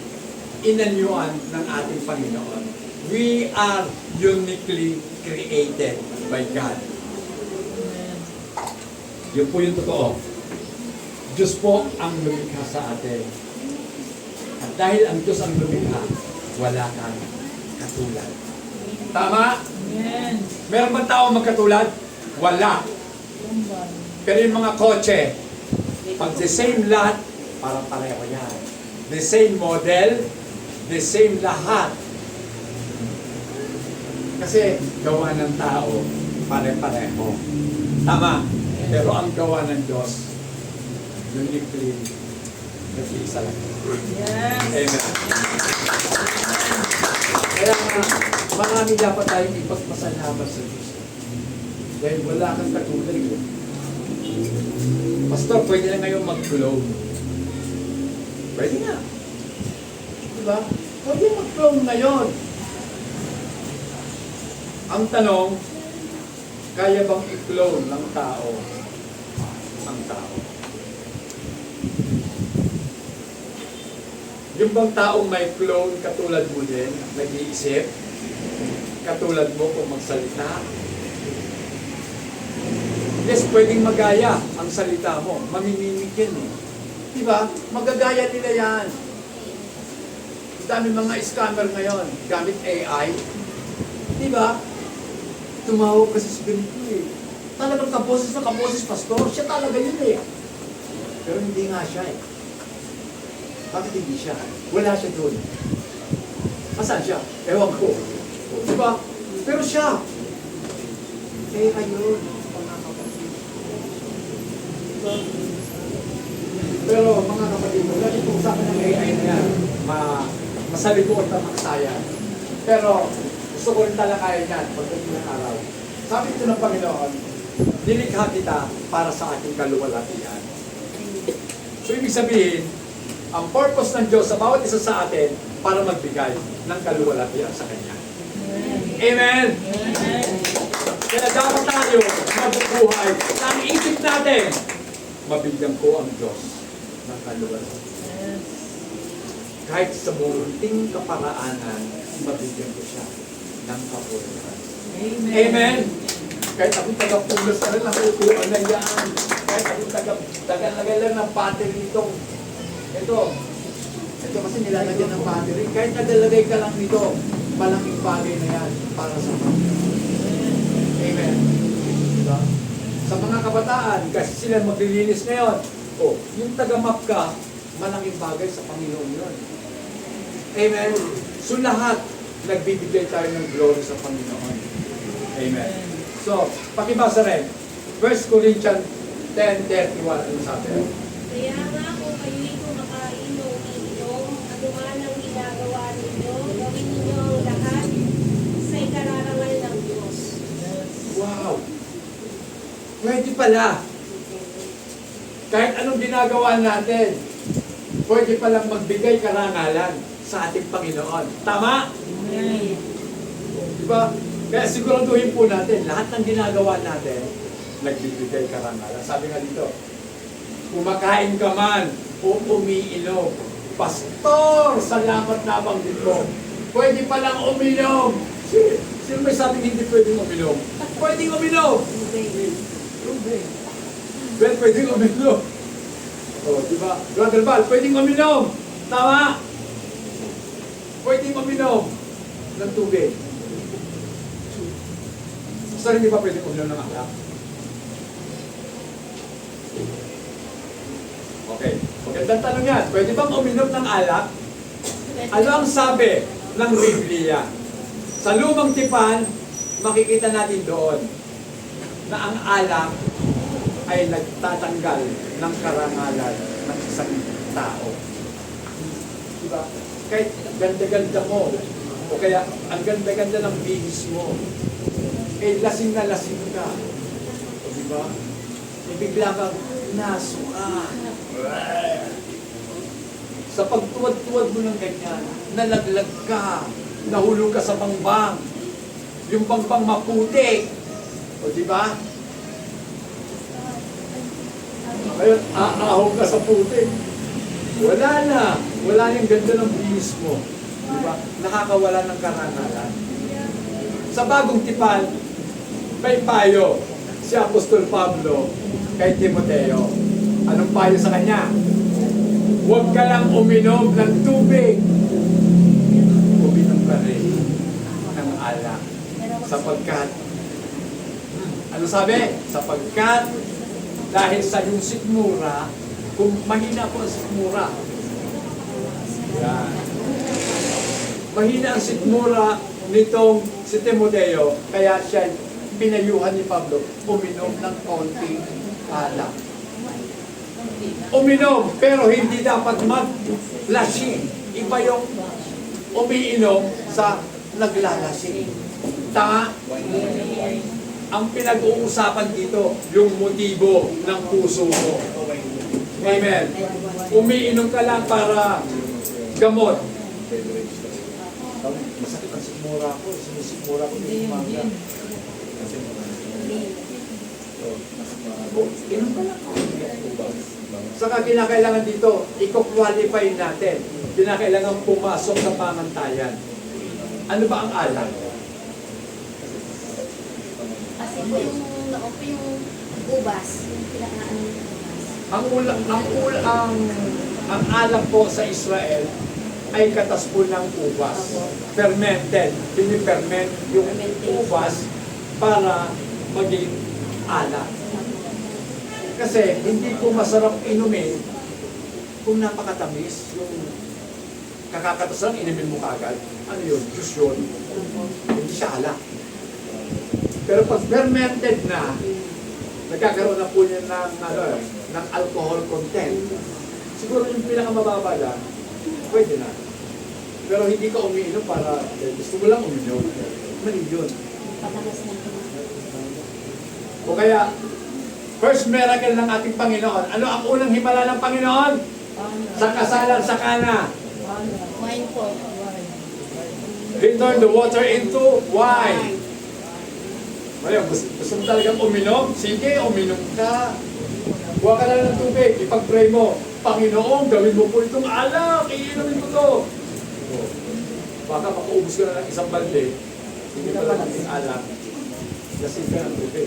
Speaker 1: inanyuan ng ating Panginoon. We are uniquely created by God. Yun po yung totoo. Diyos po ang lumikha sa atin. At dahil ang Diyos ang lumikha, wala kang katulad. Tama?
Speaker 4: Amen.
Speaker 1: Meron bang tao magkatulad? Wala. Pero yung mga kotse, pag the same lot, parang pareho yan. The same model, the same lahat. Kasi gawa ng tao, pare-pareho. Tama. Pero ang gawa ng Diyos, uniquely, nag-iisa lang.
Speaker 4: Yes.
Speaker 1: Amen. Kaya nga, marami dapat tayong ipagpasalamat sa Diyos. Dahil wala kang katulad yun. Pastor, pwede na ngayon mag-clone. Pwede nga. Diba? Pwede mag-clone ngayon. Ang tanong, kaya bang i-clone ng tao ang tao? Yung bang taong may clone katulad mo din, nag-iisip, katulad mo kung magsalita, yes, pwedeng magaya ang salita mo, mamimimik yan eh. Diba? Magagaya nila yan. Dami mga scammer ngayon, gamit AI. Diba? Tumawag kasi sa ganito eh. Talagang kaboses na kaboses, pastor. Siya talaga yun eh. Pero hindi nga siya eh. Bakit hindi siya? Wala siya doon. Asan siya? Ewan ko. Diba? Pero siya. Eh, ayun. Diba? Pero mga kapatid, wala itong usapan ng AI na yan. Masalikuan na maksayan. Pero gusto ko rin talakayan yan pagdating ng araw. Sabi ito ng Panginoon, nilikha kita para sa ating kaluwalhatian. So ibig sabihin, ang purpose ng Diyos sa bawat isa sa atin para magbigay ng kaluwalhatian sa Kanya. Amen!
Speaker 4: Amen.
Speaker 1: Kaya dapat tayo mabubuhay na ang isip natin, mabigyan ko ang Diyos ng kaluwalhatian. Kahit sa munting kaparaanan, mabigyan ko siya ng kapurihan.
Speaker 4: Amen.
Speaker 1: Amen! Kahit ako taga-pulos na rin ang upuan na yan. Kahit ako taga-lagay lang ng battery nitong ito kasi nilalagyan ng battery. Kahit nagalagay ka lang nito, malaking bagay na yan para sa Panginoon. Amen. Diba? Sa mga kabataan, kasi sila maglilinis ngayon, yung taga-map ka, malaking bagay sa Panginoon yun. Amen. So lahat, nagbibigay tayo ng glory sa Panginoon. Amen. So, pakibasa rin. 1 Corinthians 10:31, ano sabi?
Speaker 3: Kaya nga kung kayo'y kumakain o umiinom, anuman ang
Speaker 2: pala, kahit anong ginagawa natin, pwede palang magbigay karangalan sa ating Panginoon. Tama?
Speaker 4: Amen.
Speaker 2: Diba? Kaya siguraduhin po natin, lahat ng ginagawa natin, nagbibigay karangalan. Sabi nga dito, kumakain ka man o umiinom, Pastor, salamat na banggit mo. Pwede palang uminom. Sino may sabing hindi pwedeng uminom? Pwedeng uminom. Ben, pwedeng uminom. O, diba? Brother Val, pwedeng uminom. Tama? Pwedeng uminom ng tubig. So, hindi pa pwedeng uminom ng alak? Okay. Magandang tanong yan. Pwede bang uminom ng alak? Ano ang sabi ng Biblia? Sa Lumang Tipan, makikita natin doon na ang alak ay nagtatanggal ng karangalan ng isang tao. Diba? Kahit ganda-ganda mo, o kaya ang ganda-ganda ng bihis mo, eh lasing na lasing ka. O diba? E bigla kang nasuka. Sa pagtuwad-tuwad mo ng ganyan, nalaglag ka, nahulog ka sa bangbang. Yung bangbang maputi. O diba? Ngayon, aahong ka sa puti. Wala na. Wala na yung ganda ng bihis mo. Diba? Nakakawala ng karangalan. Sa Bagong Tipan, may payo si Apostol Pablo kay Timoteo. Anong payo sa kanya? Huwag ka lang uminom ng tubig. Uminom ka rin ng alak. Sapagkat, ano sabi? Sapagkat, dahil sa yung sikmura, kung mahina po ang sikmura, yan. Mahina ang sikmura nitong si Timoteo, kaya siya pinayuhan ni Pablo, uminom ng konting alak. Uminom, pero hindi dapat maglasing. Iba yung umiinom sa naglalasing. Tama? Ang pinag-uusapan dito, yung motibo ng puso mo. Amen. Umiinom ka lang para gamot. Masakit ang sikmura ko. Sinisikmura ko yung umaga. Inom ka lang. Saka kinakailangan dito, i-qualify natin. Kinakailangan pumasok sa pamantayan. Ano ba ang alak?
Speaker 3: Kasi po yung ubas, yung pinakaano ng ubas.
Speaker 2: Ang alak po sa Israel ay katas po ng ubas. Fermented. Piniferment yung ubas para maging alak. Kasi hindi po masarap inumin kung napakatamis. Yung kakakatas lang, inumin mo kagad. Ano yun? Juice yun. Hindi siya alak. Pero pag fermented na, nagkakaroon na po niya ng alcohol content. Siguro yung pinakamababa lang, pwede na. Pero hindi ka umiinom para gusto mo lang uminom. Mali yun.
Speaker 3: Patagas na ito.
Speaker 2: O kaya, first miracle ng ating Panginoon. Ano ang unang himala ng Panginoon? Sa kasalan sa Kana.
Speaker 3: Wine po.
Speaker 2: He turned the water into wine. Ngayon, gusto mo talagang uminom? Sige, uminom ka. Huwag ka lang ng tubig. Ipag-pray mo, Panginoon, gawin mo po itong alak. Iinumin ko to. Baka makaubos ka na ng isang balde. Hindi ka lang ng alak. Lasing ka ng tubig.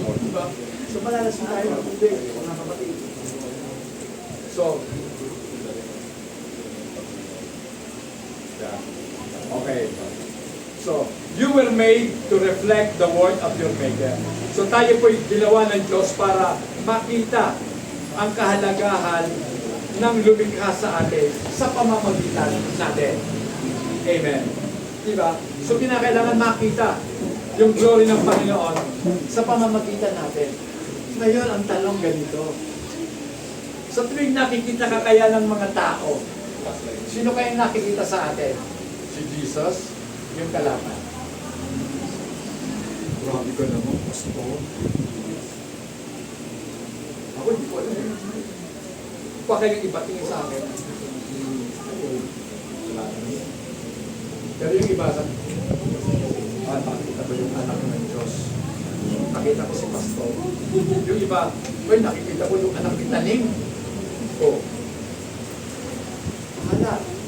Speaker 2: Diba? So, malalasin tayo ng tubig. Mga kapatid. So, okay. So, you were made to reflect the word of your Maker. So, tayo po'y ginawa ng Diyos para makita ang kahalagahan ng lumikha sa atin sa pamamagitan natin. Amen. Diba? So, kinakailangan makita yung glory ng Panginoon sa pamamagitan natin. Ngayon, ang tanong ganito. Sa tuwing nakikita ka kaya ng mga tao, sino kayang nakikita sa atin? Si Jesus, yung kalaban. Grabe ka naman, Pastor. Ako hindi ko alam. Baka yung iba tingin sa akin. Wala naman. Pero yung iba sa nakita ko yung anak ng Diyos. Nakita ko si Pastor. Yung iba, well, nakikita ko yung anak ni Taning.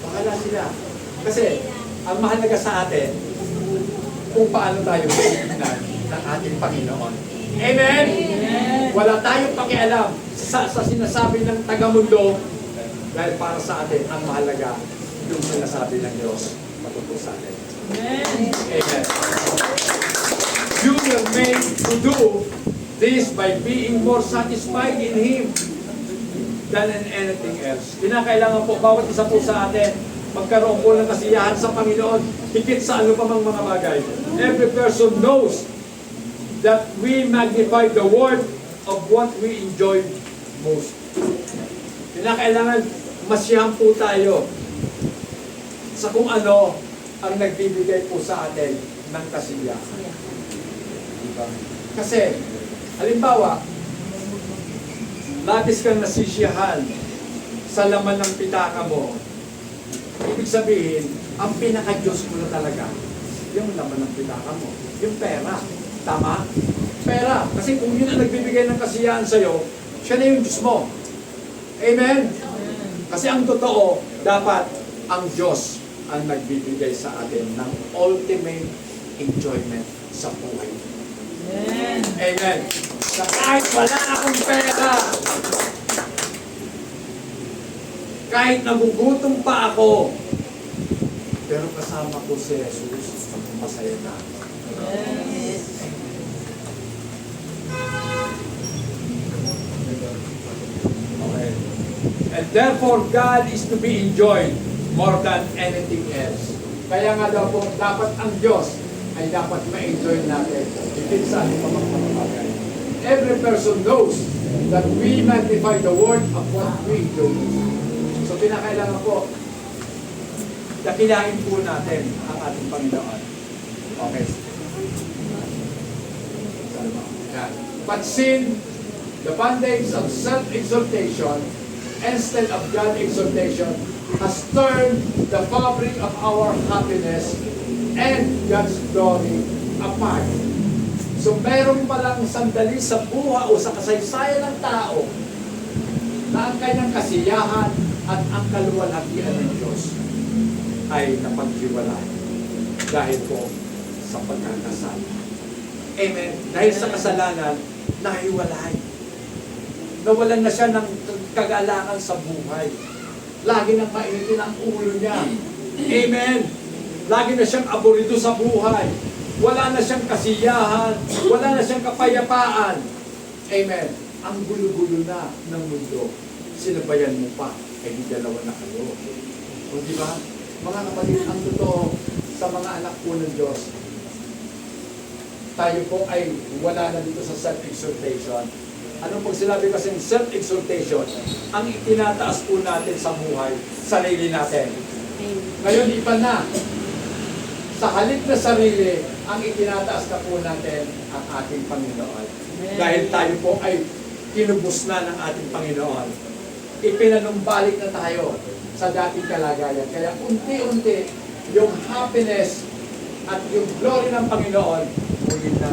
Speaker 2: Bahala sila. Kasi, ang mahalaga sa atin, kung paano tayo titignan ng ating Panginoon. Amen? Wala tayong pakialam sa sinasabi ng taga-mundo dahil para sa atin, ang mahalaga yung sinasabi ng Diyos matungkol sa atin.
Speaker 4: Amen.
Speaker 2: Amen. You were made to do this by being more satisfied in Him than in anything else. Kinakailangan po, bawat isa po sa atin, magkaroon po ng kasiyahan sa Panginoon, higit sa ano pa mang mga bagay. Every person knows that we magnify the word of what we enjoy most. Kinakailangan masiyahan po tayo sa kung ano ang nagbibigay po sa atin ng kasiyahan. Diba? Kasi, halimbawa, labis kang nasisiyahan sa laman ng pitaka mo. Ibig sabihin, ang pinaka-Diyos mo na talaga, yung laman ng pitaka mo, yung pera. Tama? Pera. Kasi kung yun ang nagbibigay ng kasiyahan sa'yo, siya na yung Diyos mo. Amen? Kasi ang totoo, dapat ang Diyos ang nagbibigay sa atin ng ultimate enjoyment sa buhay.
Speaker 4: Amen.
Speaker 2: Amen. Na kahit wala akong pera, kahit nagugutom pa ako, pero kasama ko si Jesus, masaya na.
Speaker 4: Yes.
Speaker 2: Okay. And therefore, God is to be enjoyed more than anything else. Kaya nga daw po, dapat ang Diyos ay dapat ma-enjoy natin. Higit sa ating mga bagay. Every person knows that we magnify the word of what we enjoy. So, pinakailangan po, dakilain po natin ang ating Panginoon. Okay. But sin, the bondage of self-exaltation, instead of God's exaltation, has turned the fabric of our happiness and God's glory apart. So meron palang sandali sa buha o sa kasaysayan ng tao na ang kanyang kasiyahan at ang kaluwalhatian ng Diyos ay napaghiwalay dahil po sa pagkakasal. Amen. Dahil sa kasalanan, nahiwalay. Nawalan na siya ng kagalakan sa buhay. Lagi nang mainitin ang ulo niya. Amen. Lagi na siyang aborido sa buhay. Wala na siyang kasiyahan. Wala na siyang kapayapaan. Amen. Ang gulo-gulo na ng mundo. Sinabayan mo pa, ay di dalawa na kayo. O di ba? Mga kapatid, ang totoo sa mga anak po ng Diyos, tayo po ay wala na dito sa self-exaltation. Ano pag sinabi kasing self-exaltation, ang itinataas po natin sa buhay, sarili natin. Ngayon, iba na. Sa halip na sarili, ang itinataas na po natin ang ating Panginoon. Dahil tayo po ay kinubos na ng ating Panginoon. Ipinanumbalik na tayo sa dating kalagayan. Kaya unti-unti, yung happiness at yung glory ng Panginoon, muli na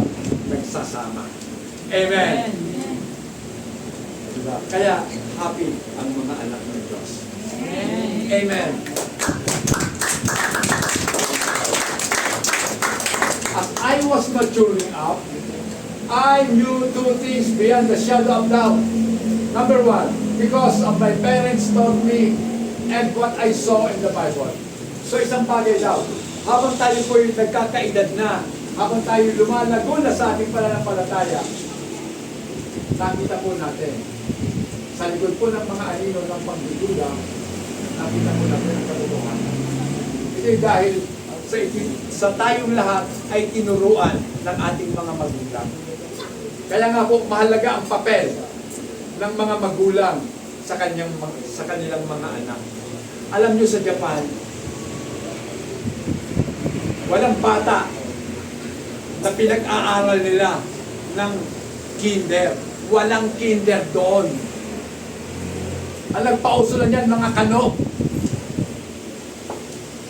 Speaker 2: nagsasama. Amen. Diba? Kaya, happy ang mga anak ng Diyos. Amen. As I was maturing up, I knew two things beyond the shadow of doubt. Number one, because of my parents taught me and what I saw in the Bible. So isang bagay daw, habang tayo po yung nagkakaedad na, habang tayo lumalago na sa ating pananampalataya, nakita po natin, sa likod po ng mga anino ng pagdududa, nakita po natin ang katotohanan. Kasi dahil sa tayong lahat ay tinuruan ng ating mga magulang. Kaya nga po, mahalaga ang papel ng mga magulang sa kanilang mga anak. Alam nyo sa Japan, walang bata na pinag-aaral nila ng kinder walang kinder doon. Ang nagpauso lang yan, mga kano.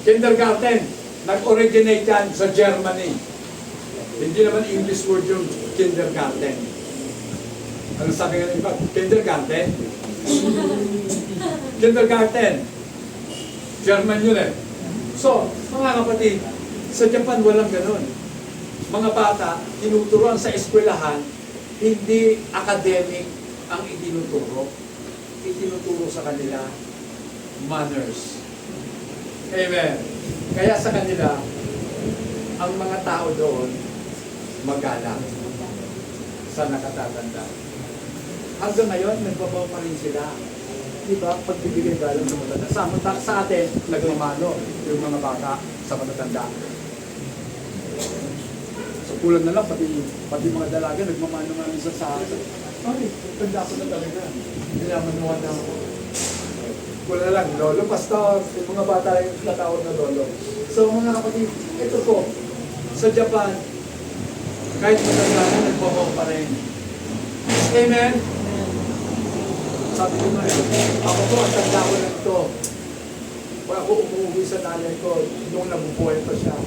Speaker 2: Kindergarten, nag-originate yan sa Germany. Hindi naman English word yung kindergarten. Ano sabi nga ng iba? Kindergarten? Kindergarten. German yun eh. So, mga kapatid, sa Japan walang ganun. Mga bata, tinuturuan sa eskwelahan, hindi academic ang itinuturo. Itinuturo sa kanila manners. Amen. Kaya sa kanila, ang mga tao doon, magalang sa nakatatanda. Hanggang ngayon, nagbabaw pa rin sila. Di ba? Pagbibigay galang sa matatanda. Sa atin, nagmamano yung mga bata sa matatanda. So, kulang na lang, pati mga dalaga, nagmamano nga minsan sa atin. Ay, tanda ko na talaga. Nilamanuhan na ako. Kulang na lang, lolo, pastor, yung mga bata yung natawag na lolo. So, mga kapatid, ito po, sa Japan, kahit matanda na, nagbabaw pa rin. Amen? Sabi ko nga, ako po, ang tanda ko lang ito. Kaya ako umuwi sa nanay ko, nung nabubuhay pa siya.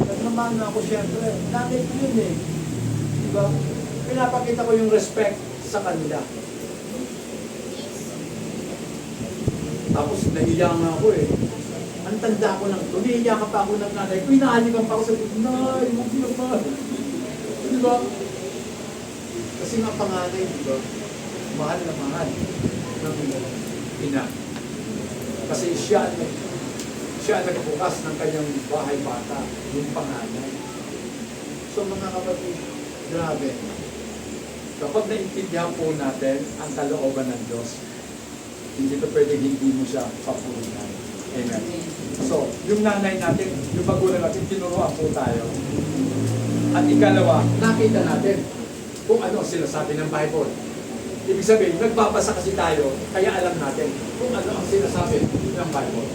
Speaker 2: Nagmamahal na ako siyempre. Nanay ko yun eh. Diba? Pinapakita ko yung respect sa kanila. Tapos nahiya nga ako eh. Ang tanda ko lang ito. Nahiya ka pa ako ng nanay ko. Hinahalikan pa ako sa nay, huwag naman. Diba? Kasi nga panganay, diba? Mahal na mahal ng ina. Kasi siya ang nagbukas ng kanyang bahay bata, yung panganay. So mga kapatid, grabe. Kapag naintindihan po natin ang kalooban ng Diyos, hindi ito pwede hindi mo siya papurihan. Amen. So, yung nanay natin, yung magulang natin, tinuruan po tayo. At ikalawa, nakita natin kung ano ang sinasabi ng Bible. Ibig sabihin, nagbabasa kasi tayo, kaya alam natin kung ano ang sinasabi ng Bible.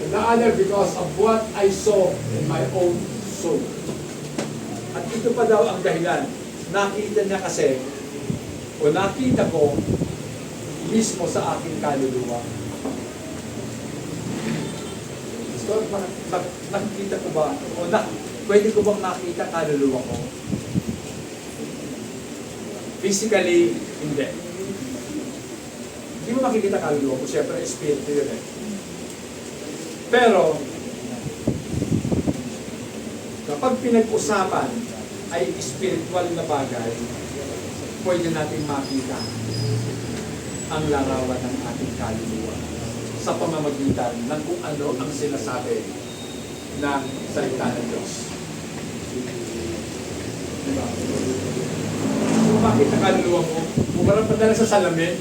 Speaker 2: And the other, because of what I saw in my own soul. At ito pa daw ang dahilan. Nakita niya kasi, o nakita ko, mismo sa aking kaluluwa. So, nakikita ko ba, pwede ko bang makita kaluluwa ko? Physically, hindi. Hindi mo makikita kaluluwa ko, siyempre, espiritu yun eh. Pero, kapag pinag-usapan ay spiritual na bagay, pwede natin makita ang larawan ng ating kaluluwa sa pamamagitan ng kung ano ang sinasabi ng salita ng Diyos. Diba? Kung makita kaluluwa mo, umarap pa talaga sa salamin,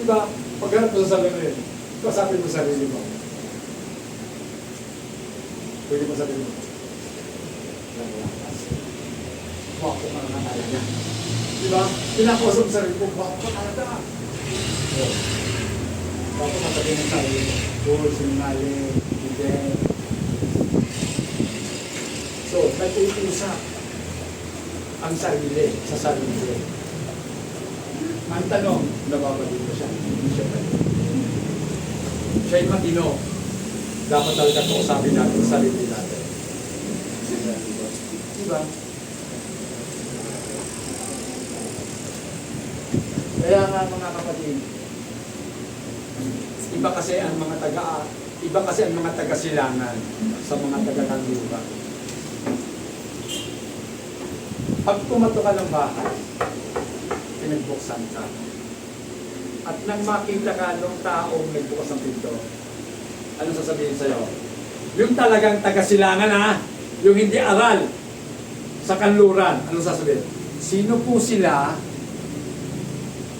Speaker 2: diba? Pagharap mo sa salamin, kasapin mo sarili mo. Pwede mo sabihin mo. Wako ka na talaga. Diba? Pinakusap sa sarili mo, wako ka talaga. Wako ka sabihin ng sarili mo. Cool, sinungaling, hindi. So, nag-uusap ang sarili sa sarili. Ang tanong, nababalik ko siya. Hindi siya pwede. Siya'y matino. Dapat talaga ito sabi natin sa sarili natin. Diba? Kaya nga mga kapatid, iba kasi ang mga taga-silangan sa mga taga-kanluran. Pag pumato ka ng bahay, pinagbuksan ka. At nang makita ka nung taong nagbukas ng pinto, anong sasabihin sa'yo? Yung talagang taga-silangan ha, yung hindi aral sa kanluran, anong sasabihin? Sino po sila?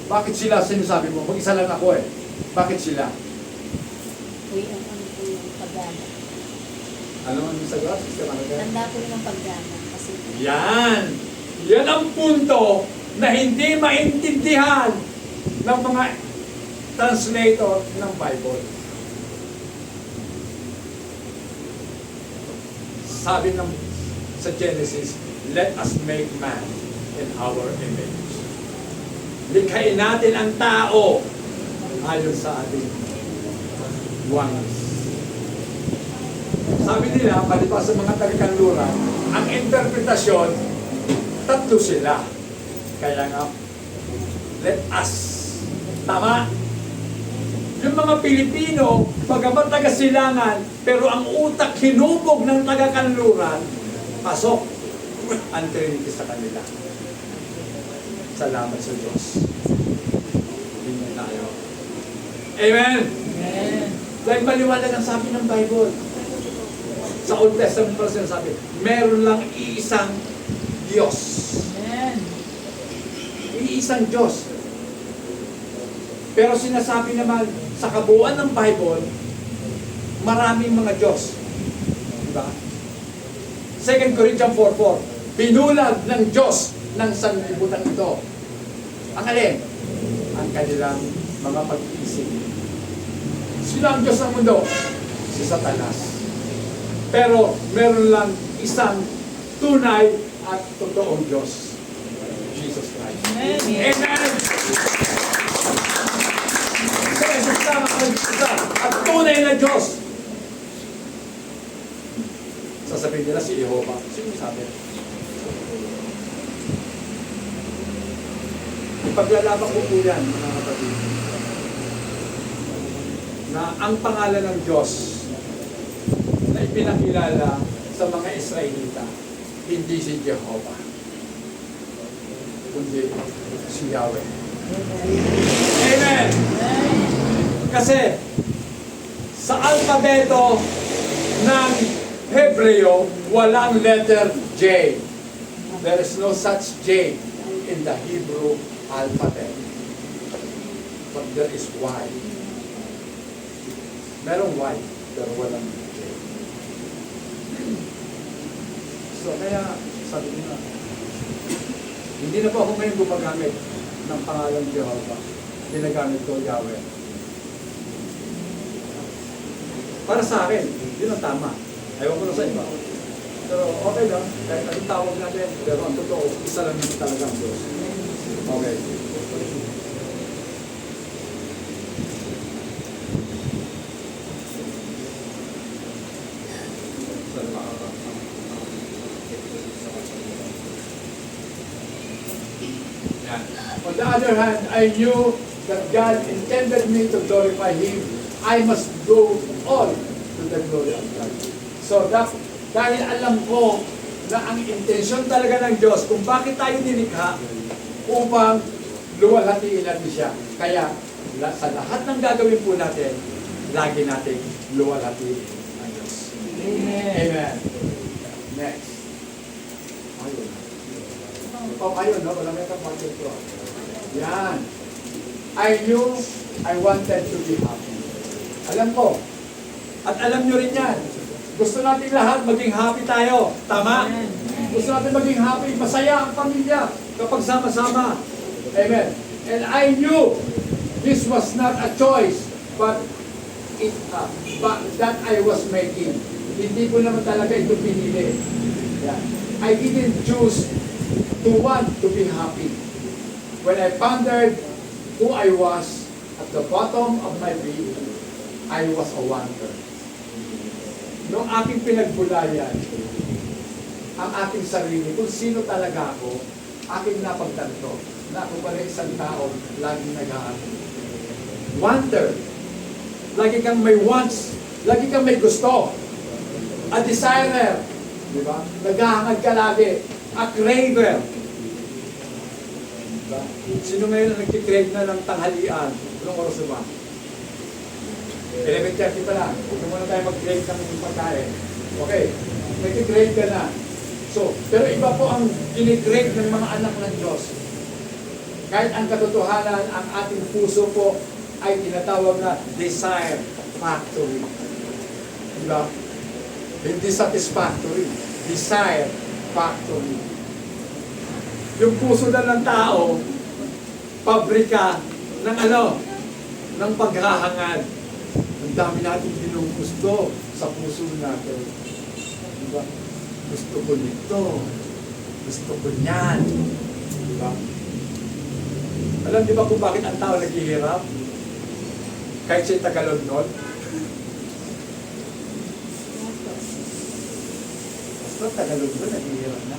Speaker 2: Bakit sila sinasabi mo? Mag-isa lang ako eh. Bakit sila?
Speaker 5: Uy, ano po yung paggana?
Speaker 2: Ano ang sagot?
Speaker 5: Tanda ko rin ang paggana. Kasi
Speaker 2: Yan! Yan ang punto na hindi maintindihan ng mga translator ng Bible. Sabi ng sa Genesis, let us make man. in our image. Likhain natin ang tao ayon sa ating wangis. Sabi nila, palibas sa mga taga-kanluran, ang interpretasyon, tatlo sila. Kaya nga, let us. Tama? Yung mga Pilipino, bagamat taga-silangan, pero ang utak hinubog ng taga-kanluran, pasok ang Trinity sa kanila. Salamat sa Diyos. Hindi tayo. Amen?
Speaker 4: Amen.
Speaker 2: Dahil maliwanag ang sabi ng Bible. Sa Old Testament pa sinasabi, meron lang iisang Diyos.
Speaker 4: Amen.
Speaker 2: Iisang Diyos. Pero sinasabi naman sa kabuuan ng Bible, maraming mga Diyos. Diba? 2 Corinthians 4:4, binulag ng Diyos ng sanlibutan ito. Ang alin? Ang kanilang mga pag-iisip. Sino ang Diyos ng mundo? Si Satanas. Pero meron lang isang tunay at totoong Diyos. Jesus Christ.
Speaker 4: Amen.
Speaker 2: Amen! Sa Jesus tama ang isa at tunay na Diyos. Sasabihin nila si Jehovah. Sino sabi? Ipaglalaban ko po yan, mga kapatid, na ang pangalan ng Diyos na ipinakilala sa mga Israelita, hindi si Jehovah, kundi si Yahweh. Amen! Kasi sa alpabeto ng Hebreo, walang letter J. There is no such J in the Hebrew alphabet. But there is Y. Merong Y, pero walang J. So kaya, sabi ko na, hindi na po ako ngayon gumagamit ng pangalan Jehovah. Ginagamit ko Yahweh. Para sa akin, yun ang tama. Ayaw ko na sa iba. Pero okay lang, kahit anong tawag natin, pero ang totoo, isa lang naman talaga ang Diyos. Okay. On the other hand, I knew that God intended me to glorify Him. I must go all to the glory of God. So, dahil alam ko na ang intensyon talaga ng Diyos kung bakit tayo nilikha upang luwalhatiin natin siya. Kaya, sa lahat ng gagawin po natin, lagi natin luwalhatiin ang Diyos.
Speaker 4: Amen.
Speaker 2: Amen. Next. Ayun. Oh, ayun, no? Wala may kapatid ko. Yan. I knew I wanted to be happy. Alam ko. At alam nyo rin yan. Gusto natin lahat maging happy tayo. Tama? Gusto natin maging happy. Masaya ang pamilya kapag sama-sama. Amen. And I knew this was not a choice, but that I was making. Hindi ko naman talaga ito pinili. Yeah. I didn't choose to want to be happy. When I pondered who I was at the bottom of my being, I was a wanderer. Noong aking pinagbulayan, ang aking sarili, kung sino talaga ako, aking napagtanto na ako pala isang tao, laging nag-aamin. Wonder. Lagi kang may wants. Lagi kang may gusto. A desirer. Diba? Naghahangad ka lagi. A craver. Diba? Sino ngayon ang nagkikrave na ng tanghalian? Anong oras ba? 11:30 pa lang. Huwag muna tayo mag-crave ng pagkain. Okay. Nagkikrave ka na. So, pero iba po ang kinikrave ng mga anak ng Diyos. Kahit ang katotohanan, ang ating puso po ay tinatawag na desire factory. Diba? Hindi satisfactory. Desire factory. Yung puso na ng tao, pabrika ng ano? Ng paghahangad. Ang dami natin ginugusto sa puso natin. Diba? Gusto ko nito. Gusto ko niyan. Di ba? Alam di ba kung bakit ang tao naghihirap? Kahit siya'y tagalondon? Basta tagalondon, naghihirap na.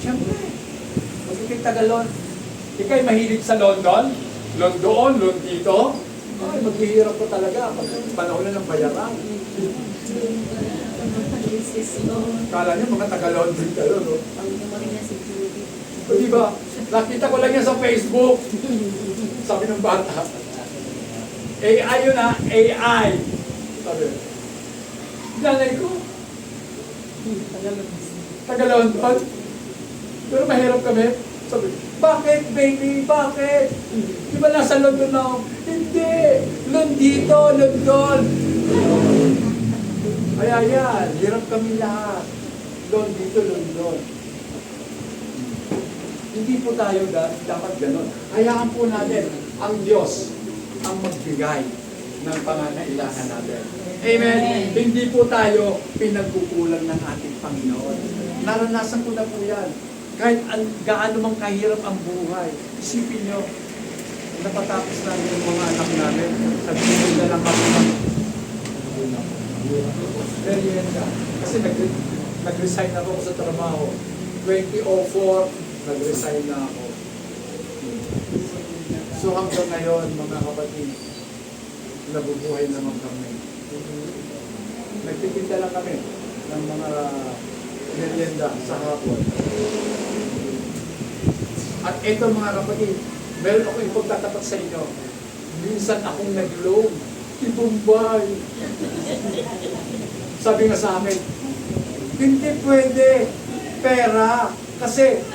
Speaker 2: Siyempre, pag ikay tagalon, ikay mahilig sa London, London, dito, ay, maghihirap ko talaga pag panahon na ng bayaran. Kala niyo mga taga-London kayo, no? O diba, nakita ko lang yan sa Facebook. Sabi ng bata. AI yun ha, AI. Sabi, nanay ko, taga-London. Pero mahirap kami. Sabi, bakit baby, bakit? Di ba nasa London na ako? Hindi, Londito, London. Kaya yan, hirap kami lahat. Londito, London. Hindi po tayo dapat ganun. Hayaan po natin ang Diyos ang magbigay ng pangangailangan natin. Amen? Hindi po tayo pinagkukulang ng ating Panginoon. Naranasan ko na po yan. Kahit gaano mang kahirap ang buhay, isipin nyo, napatapos namin yung mga anak namin, sabihin na lang kami merienda. Kasi nag-resign ako sa trabaho. 2004, nag-resign na ako. So hanggang ngayon, mga kapatid, nabubuhay naman kami. Nagtitinda lang kami ng mga merienda sa hapon. At ito mga kapatid, meron ako ipagtatapat sa inyo. Minsan akong nag-loan, ibumbay. Sabi nga sa amin, hindi pwede pera. Kasi,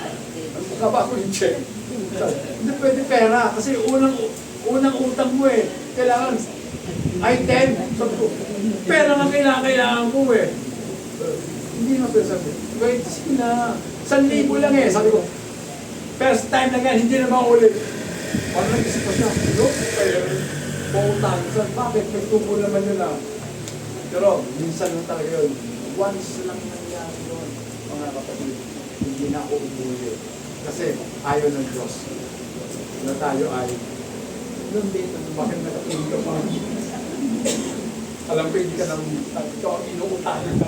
Speaker 2: mukha ko yung check. Hindi pwede pera. Kasi unang utang mo eh. Kailangan item. Sabi ko, pera nga kailangan ko eh. Hindi na pwede sabi. Wait, sige na. 1,000 lang eh. Sabi ko, first time na yan, hindi na maulit. Parang nag-isip pa siya. Look, pautang. Bakit? Nagtubo naman nila. Pero, minsan lang talaga yun. Once lang nangyari yun. Mga kapatid, hindi na ako umuwi. Kasi ayaw ng Diyos na tayo ay nung dito, bakit nakatulog ka pa? Alam ko, hindi ka nang ito ang inuutangan ka.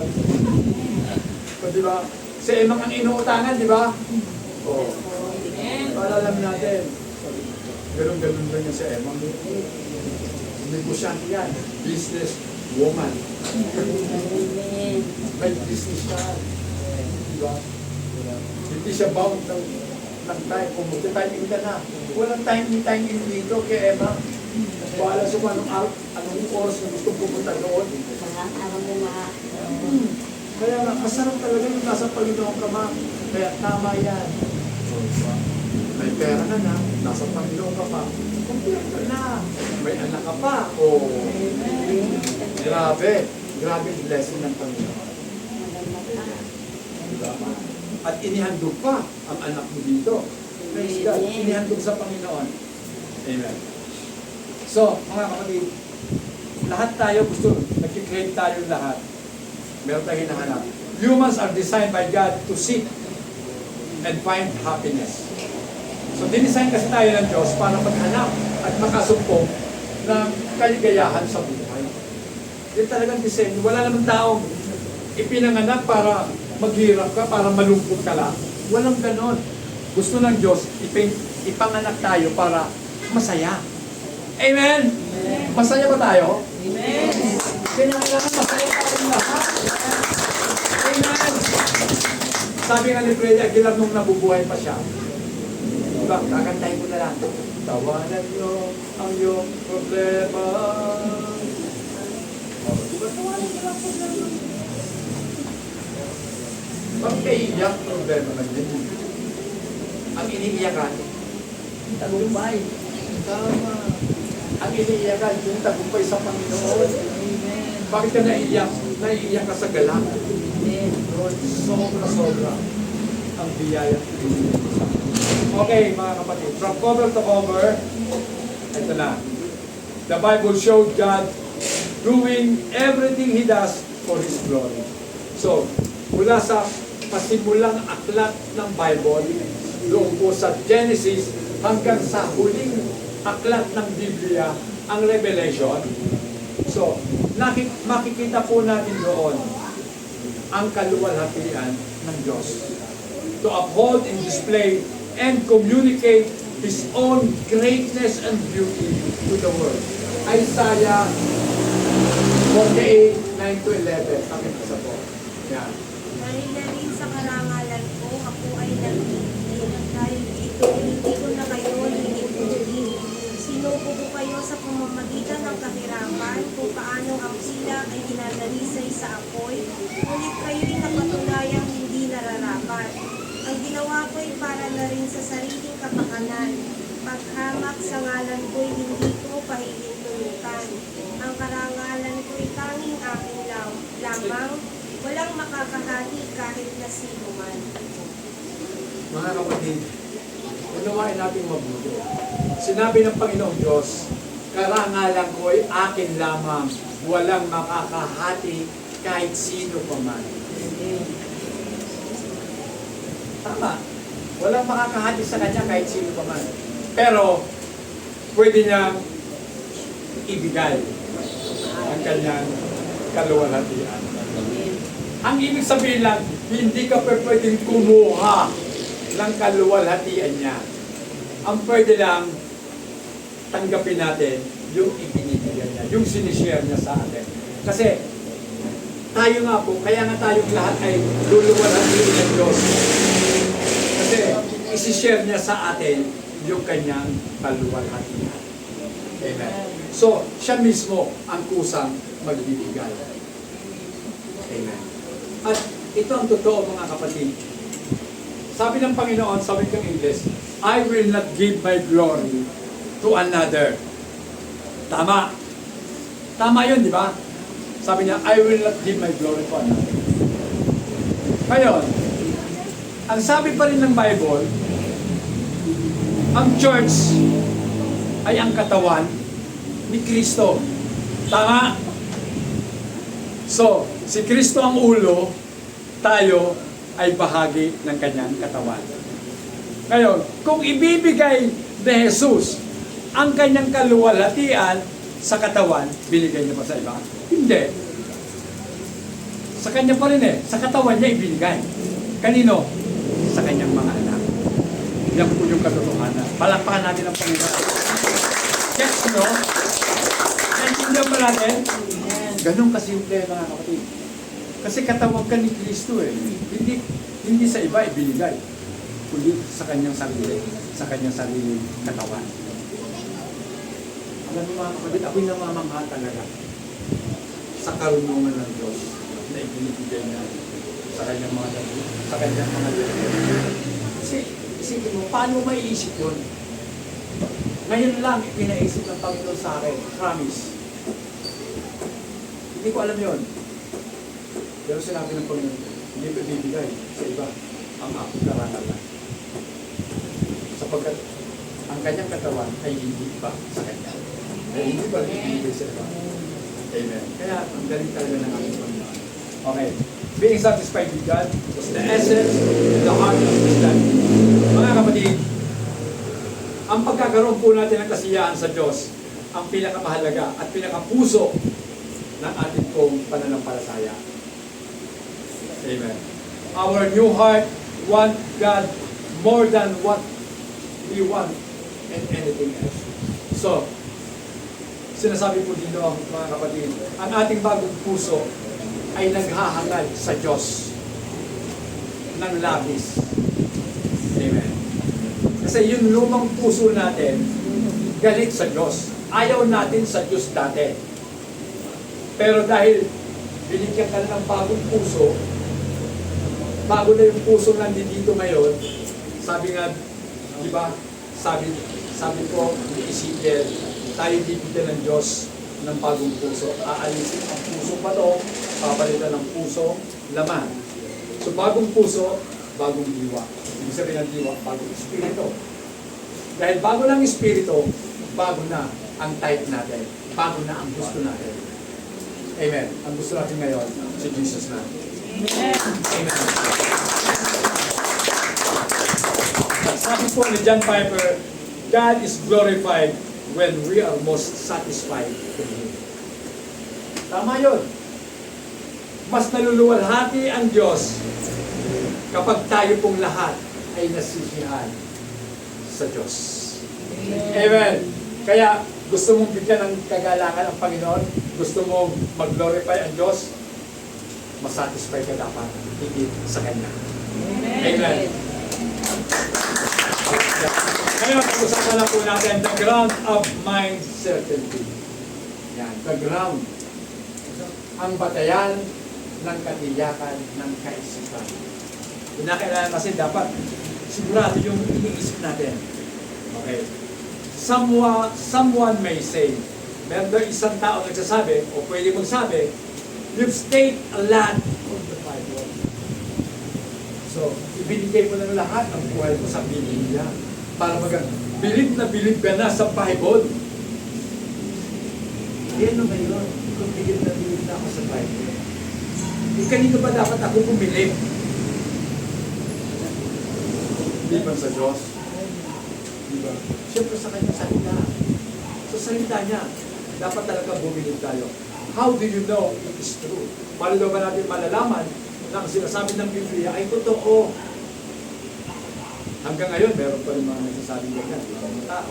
Speaker 2: So, di ba? Si Emang ang inuutangan, di ba? Oo. Alam natin. Ganun-ganun lang yan si Emang. Negosyante yan. Business woman. May business siya. Di ba? Hindi siya bound ng time. Kung magta-timing ka na. Walang timing dito kay Emma. Bahala sa kung anong oras na gusto pumunta doon. Kaya nga, masarap talaga yung nasa Panginoon ka ma. Kaya tama yan. May pera ka na, nasa Panginoon ka pa. Kumpira ka na. May anak ka pa. Oh. Grabe. Grabe yung blessing ng Panginoon. Diba? At inihandog pa ang anak mo dito. Praise God. Inihandog sa Panginoon. Amen. So, mga kapatid, lahat tayo gusto, nag-claim tayo lahat. Meron tayong hinahanap. Humans are designed by God to seek and find happiness. So, dinisign kasi tayo ng Diyos para maghanap at makasumpong ng kaligayahan sa buhay. Yan talagang design. Wala naman taong ipinanganak para maghirap ka, para malungkot ka lang. Walang ganon. Gusto ng Diyos, ipanganak tayo para masaya. Amen? Masaya ba tayo?
Speaker 4: Amen.
Speaker 2: Kailangan masaya tayong lahat. Amen. Sabi nga ni Freddy Aguilar nung nabubuhay pa siya, diba, kakantahin ko na lang. Tawanan nyo ang iyong problema. Diba, tawanan nyo lang problema. Bakit kayo iyak problema na yun? Ang iniiyakan, tagumpay. Tama. Ang iniiyakan, yung tagumpay sa Panginoon.
Speaker 4: Amen.
Speaker 2: Bakit ka naiiyak? Naiiyak ka sa galak.
Speaker 4: Amen.
Speaker 2: Lord, sobra-sobra ang biyaya. Okay, mga kapatid. From cover to cover, ito na. The Bible showed God doing everything He does for His glory. So, mula sa pasimulang aklat ng Bible, doon po sa Genesis hanggang sa huling aklat ng Biblia, ang Revelation. So, makikita po natin doon ang kaluwalhatian ng Diyos to uphold and display and communicate His own greatness and beauty to the world. Isaiah 48, 9-11. Pakita po. Yan.
Speaker 3: Dahil na rin sa karangalan ko, ako ay nagtitin. Dahil dito, hindi ko na kayo hinihintulin. Sinuko ko kayo sa pamamagitan ng kahirapan, kung paano ang sila ay dinadalisay sa apoy, ngunit kayo'y napatunayang hindi nararapat. Ang ginawa ko'y para na rin sa sariling kapakanan. Paghamak sa ngalan ko'y hindi ko pahihintulutan. Ang karangalan ko'y tanging aking lamang, walang makakahati kahit na sino man.
Speaker 2: Mga kapatid, unawain natin mabuti. Sinabi ng Panginoong Diyos, karangalan ko ay akin lamang, walang makakahati kahit sino pa man. Tama. Walang makakahati sa Kanya kahit sino pa man. Pero, pwede niyang ibigay ang Kanyang kaluwalhatian. Ang ibig sabihin lang, hindi ka pwedeng kumuha ng kaluwalhatian niya. Ang pwede lang, tanggapin natin yung ibinibigyan niya, yung sinishare niya sa atin. Kasi, tayo nga po, kaya nga tayong lahat ay luluwalhatiin ng Diyos. Kasi, isishare niya sa atin yung kanyang kaluwalhatian. Amen. So, siya mismo ang kusang magbibigay. Amen. At ito ang totoo mga kapatid. Sabi ng Panginoon, sabi ng English, I will not give my glory to another. Tama. Tama yun, di ba? Sabi niya, I will not give my glory to another. Ngayon, ang sabi pa rin ng Bible, ang church ay ang katawan ni Kristo. Tama? So, si Kristo ang ulo, tayo ay bahagi ng kanyang katawan. Ngayon, kung ibibigay ni Jesus ang kanyang kaluwalhatian sa katawan, binigay niya pa sa iba? Hindi. Sa kanya pa rin sa katawan niya ibinigay. Kanino? Sa kanyang mga anak. Yan po yung katotohanan. Palakpakan natin ang Panginoon. Gets no? Naintindihan ba natin? Ganun kasimple mga kapatid. Kasi katawag ka ni Kristo Hindi sa iba ibinigay. Kundi sa kanyang sarili. Sa kanyang sariling katawan. Alam niyo mga kapatid, ako'y namamangha talaga sa karunungan ng Diyos na ibinibigay niya sa kanyang mga dali, sa kanyang mga dali. Kasi isipin mo, paano maiisip yun? Ngayon lang ipinaisip ng Panginoon sa akin, promise. Hindi ko alam yun. Pero sinabi ng Panginoon, hindi ko ibibigay sa iba ang aking karangalan. Sapagkat ang kanyang katawan ay hindi pa sa kanya. Ay hindi pa rin ibibigay sa iba. Amen. Kaya ang galing talaga ng aking Panginoon. Okay. Being satisfied with God is the essence and the heart of Christianity. Mga kapatid, ang pagkakaroon po natin ng kasiyahan sa Diyos ang pinakamahalaga at pinakapuso ng ating pong pananampalataya. Amen. Our new heart want God more than what we want and anything else. So, sinasabi po dito mga kapatid, ang ating bagong puso ay naghahangad sa Diyos ng labis. Amen. Kasi yung lumang puso natin, galit sa Diyos. Ayaw natin sa Diyos dati. Pero dahil binigyan ka ng bagong puso, bago na yung puso nandito ngayon, sabi nga, di ba, sabi ko ni Ezekiel, tayo bibigyan ng Diyos ng bagong puso. Aalisin ang puso pa to, papalitan ng puso, laman. So bagong puso, bagong diwa. Ibig sabihin ng diwa, bagong espiritu. Dahil bago ng espiritu, bago na ang type natin. Bago na ang gusto natin. Amen. Ang gusto natin ngayon, si Jesus na.
Speaker 4: Amen.
Speaker 2: Amen. Sabi po ni John Piper, God is glorified when we are most satisfied with Him. Tama yun. Mas naluluwalhati ang Diyos kapag tayo pong lahat ay nasisihan sa Diyos. Amen. Kaya gusto mong bigyan ng kagalakan ang Panginoon, gusto mong mag-glorify ang Diyos, masatisfy ka dapat higit sa Kanya. Amen. Ngayon, pag-usapan na po natin the ground of mind certainty. Yan, the ground. Ang batayan ng katiyakan ng kaisipan. Kinakailangan kasi dapat sigurado yung iniisip natin. Okay. Someone may say, meron daw isang tao nagsasabi, o pwede magsabi, you've stayed a lot of the Bible. So, ibinigay mo na lahat ng buhay mo sa Biblia para bilib na bilib ka na sa Bible. Yan ba yun? Kung bilib na ako sa Bible. Kanino ba dapat ako pumilip? Di ba sa Diyos? Diba? Siyempre sa kanyang salita. Sa salita niya, dapat talaga bumilib tayo. How do you know it is true? Paano daw ba natin malalaman na ang sinasabi ng Biblia ay totoo? Hanggang ngayon, meron pa rin mga nagsasabing ganyan, mga tao.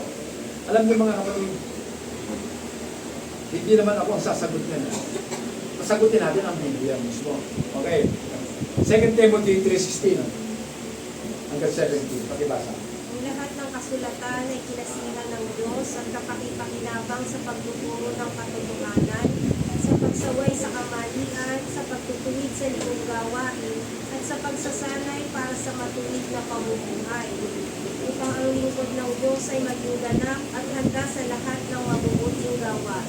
Speaker 2: Alam niyo mga kapatid, hindi naman ako ang sasagot niya. Sasagutin natin ang Biblia mismo. Okay. 2 Timothy 3:16 hanggang 17. Pakibasa.
Speaker 3: Ang lahat ng kasulatan ay kinasihan ng Diyos at kapakipakinabang sa pagtuturo ng katotohanan, sa pagsaway sa kamalian, sa pagtutuwid sa liong gawain, at sa pagsasanay para sa matuwid na pamumuhay. Upang ang lingkod ng Diyos ay maging ganap at handa sa lahat ng mabubuting gawain.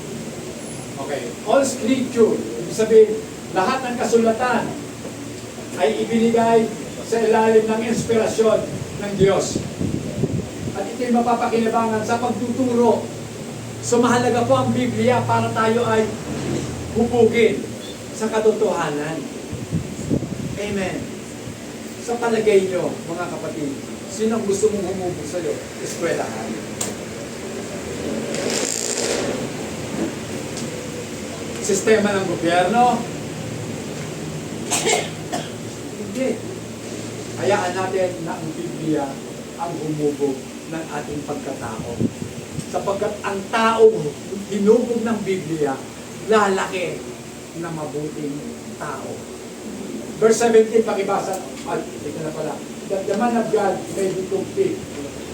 Speaker 2: Okay. All scripture, ibig sabihin, lahat ng kasulatan ay ibinigay sa ilalim ng inspirasyon ng Diyos. At ito'y mapapakinabangan sa pagtuturo. So mahalaga po ang Biblia para tayo ay hubugin sa katotohanan. Amen. Sa palagay nyo, mga kapatid, sinong gusto mong humubog sa'yo? Eskwelahan. Sistema ng gobyerno? Hindi. Hayaan natin na ang Biblia ang humubog ng ating pagkatao. Sapagkat ang taong hinubog ng Biblia, lalaki na mabuting tao. Verse 17, pakibasa. Ay, ito na pala. That the man of God may be complete,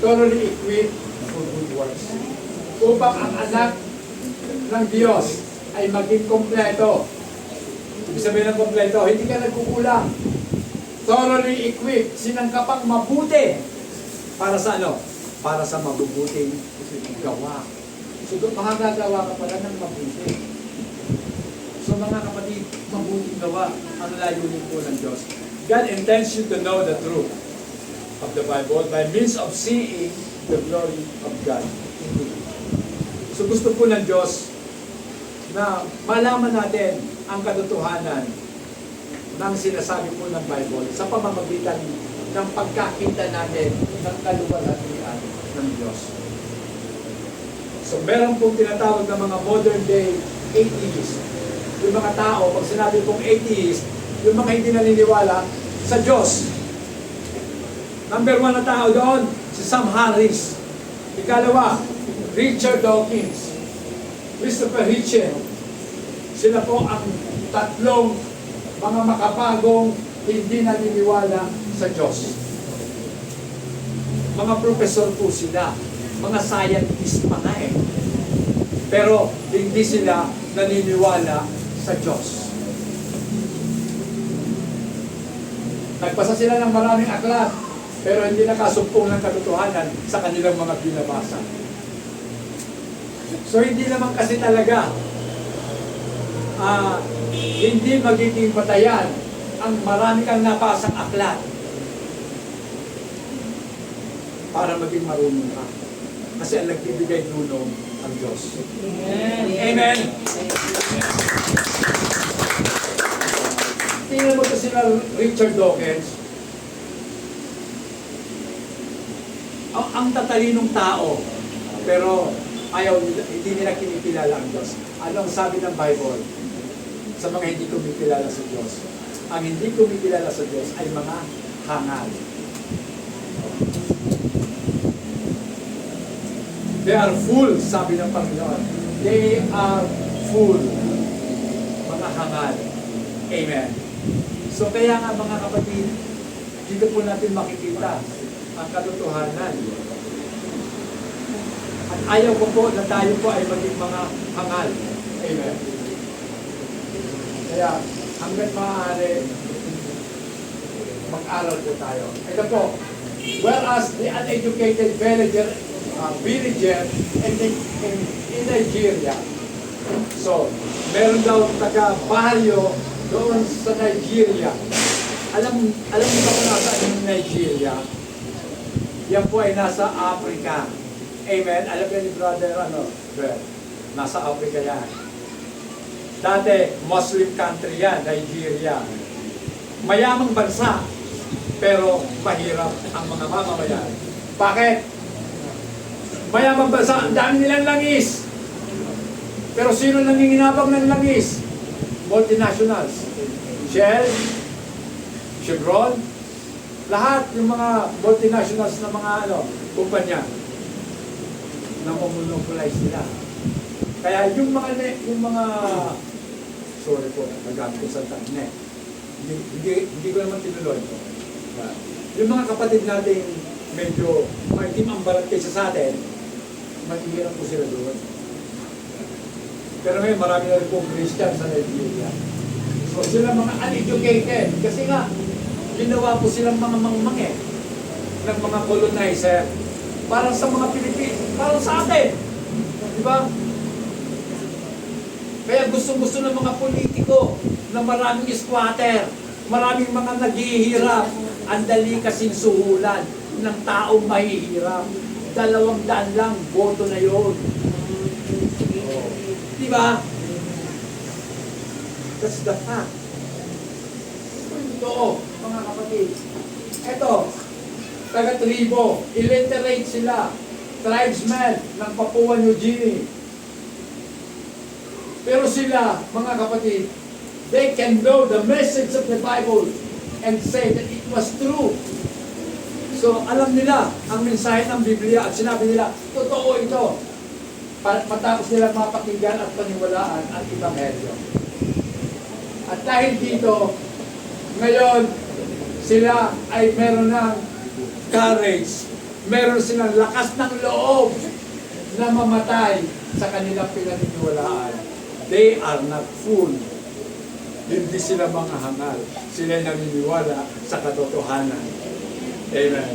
Speaker 2: thoroughly equipped for good works. Upang ang anak ng Diyos ay maging kompleto. Ibig sabihin ng kompleto, hindi ka nagkukulang. Thoroughly equipped, sinangkapang mabuti. Para sa ano? Para sa mabubuting gawa. So, makagagawa ka pala ng mabuti. So, mga kapatid, mabuting gawa ang layunin po ng Diyos. God intends you to know the truth of the Bible by means of seeing the glory of God in you. So, gusto po ng Diyos na malaman natin ang katotohanan ng sinasabi po ng Bible sa pamamagitan ng pagkakita natin ng kaluwalhatian ng Diyos. So meron pong tinatawag na mga modern day atheists. Yung mga tao, pag sinabi pong atheist, yung mga hindi naniniwala sa Diyos. Number 1 na tao doon, si Sam Harris. Ikalawa, Richard Dawkins. Christopher Hitchens. Sila po ang tatlong mga makapagong hindi naniniwala sa Diyos. Mga professor po sila, mga scientist pa nga eh. Pero hindi sila naniniwala sa Diyos. Nagpasa sila ng maraming aklat, pero hindi nakasumpong ng katotohanan sa kanilang mga binabasa. So hindi naman kasi talaga hindi magiging batayan ang marami kang napasang aklat para maging marunong ka. Kasi ang nagbibigay tulong ang Diyos.
Speaker 4: Amen.
Speaker 2: Amen. Tingnan mo ito sila Richard Dawkins. ang tatalinong tao, pero hindi nila kinikilala ang Diyos. Ano ang sabi ng Bible sa mga hindi kumikilala sa Diyos? Ang hindi kumikilala sa Diyos ay mga hangal. They are full, sabi ng Panginoon. They are full. Mga hangal. Amen. So kaya nga mga kapatid, dito po natin makikita ang katotohanan. At ayaw ko po na tayo po ay maging mga hangal. Amen. Kaya hanggat maaari, mag-aral po tayo. Ito po, whereas the uneducated villager in Nigeria. So, meron daw taga-baryo doon sa Nigeria. Alam niyo ba kung nasa yung Nigeria? Yan po ay nasa Africa. Amen? Alam niyo ni brother, Brad? Nasa Africa yan. Dati, Muslim country yan, Nigeria. Mayamang bansa, pero mahirap ang mga mamamayan. Bakit? Mayamang bansa, ang dami nilang langis. Pero sino nanginginabang ng langis? Multinationals. Shell, Chevron, lahat yung mga multinationals na mga kumpanya na monopolize nila. Kaya yung mga sorry po, nagamit ko sa tanong. Hindi ko naman tinuloy. Yung mga kapatid natin medyo maitim ang balat kaysa sa atin, mahihirap po sila doon. Pero ngayon, marami na rin pong Christian sa Nigeria. So sila mga uneducated. Kasi nga, ginawa po silang mga mangmang ng mga colonizer. Para sa mga Pilipino, para sa atin. Di ba? Kaya gusto-gusto ng mga politiko na maraming squatter, maraming mga naghihirap. Ang dali kasing suhulan ng taong mahihirap. 200 lang, boto na yun. Di ba? That's the fact. Ito, mga kapatid. Ito, taga-tribo, illiterate sila. Tribesmen ng Papua New Guinea. Pero sila, mga kapatid, they can know the message of the Bible and say that it was true. So, alam nila ang mensahe ng Biblia at sinabi nila, totoo ito. Matapos nilang mapakinggan at paniwalaan ang Ebanghelyo. At dahil dito, ngayon, sila ay meron ng courage, meron silang lakas ng loob na mamatay sa kanilang pinaniniwalaan. They are not fool. Hindi sila mga hangal. Sila naniniwala sa katotohanan. Amen.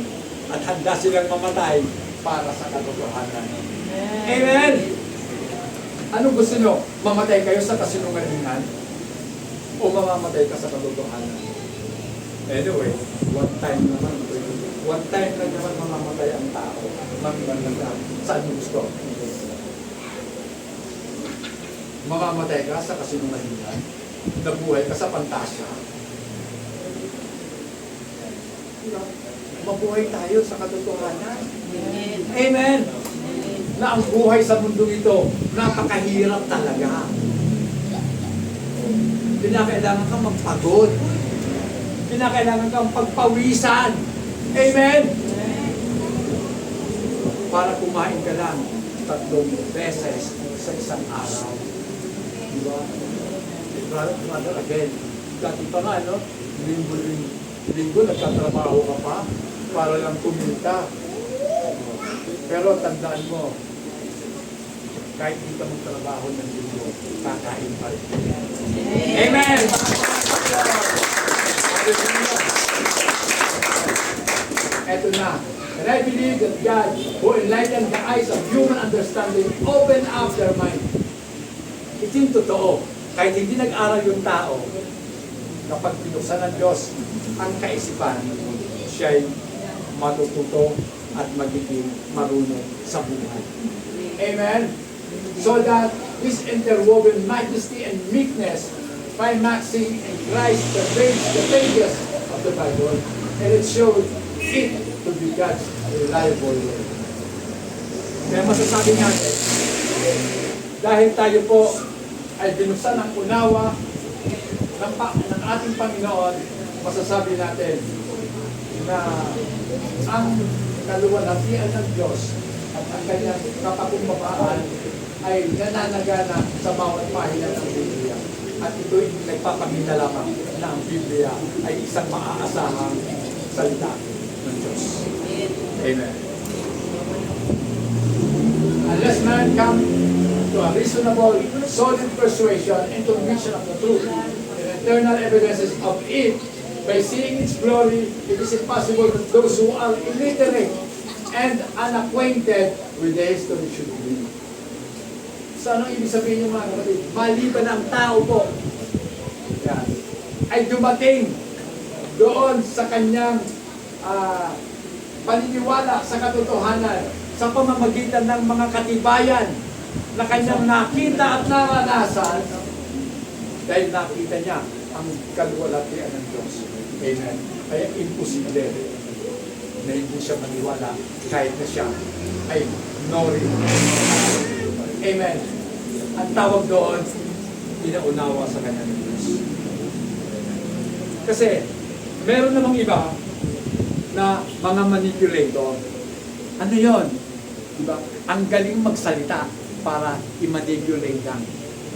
Speaker 2: At handa silang mamatay para sa katotohanan. Amen! Anong gusto nyo? Mamatay kayo sa kasinungalingan? O mamamatay ka sa katotohanan? Anyway, one time lang naman mamamatay ang tao. Mamimanda. Saan mo gusto? Mamamatay ka sa kasinungalingan? Nabuhay ka sa pantasya? Mabuhay tayo sa katotohanan. Amen! Na ang buhay sa mundo ito, napakahirap talaga. Kinakailangan kang magpagod. Kinakailangan kang pagpawisan. Amen? Para kumain ka lang 3 beses sa isang araw. Diba? Brother, again, dati pa nga, linggo, nagtatrabaho ka pa para lang kumita. Pero tandaan mo, kahit hindi ka magtrabaho ng linggo, kakain pa rin. Amen! Eto na. And I believe that God, who enlightened the eyes of human understanding, opened up their mind. Ito yung totoo. Kahit hindi nag-aral yung tao, kapag pinuksan ng Diyos ang kaisipan, siya'y matututo at magiging marunong sa buhay. Amen? So that this interwoven majesty and meekness climaxing in Christ the pages of the Bible, and it showed it to be God's reliable word. Kaya masasabi natin, dahil tayo po ay binuksan ang unawa ng ating Panginoon, masasabi natin na ang kaluwalhatian ng Diyos at ang kanyang kapakumbabaan ay nananagana sa bawat pahina ng Biblia. At ito'y nagpapakita lamang na ang Biblia ay isang maaasahang salita ng Diyos. Amen. Unless man come to a reasonable, solid persuasion and conviction of the truth, and eternal evidences of it, by seeing its glory, it is impossible that those who are illiterate and unacquainted with the history should believe. So anong ibig sabihin niyo mga kapatid? Maliban ang tao po yan, ay dumating doon sa kanyang paniniwala sa katotohanan sa pamamagitan ng mga katibayan na kanyang nakita at naranasan dahil nakita niya ang kaluwalhatian ng Diyos. Amen. Kaya imposible na hindi siya maniwala kahit na siya ay nori. Amen. Ang tawag doon, pinaunawa sa kanya ng Diyos. Kasi, meron namang iba na mga manipulator. Ano yon? Diba? Ang galing magsalita para i-manipulate lang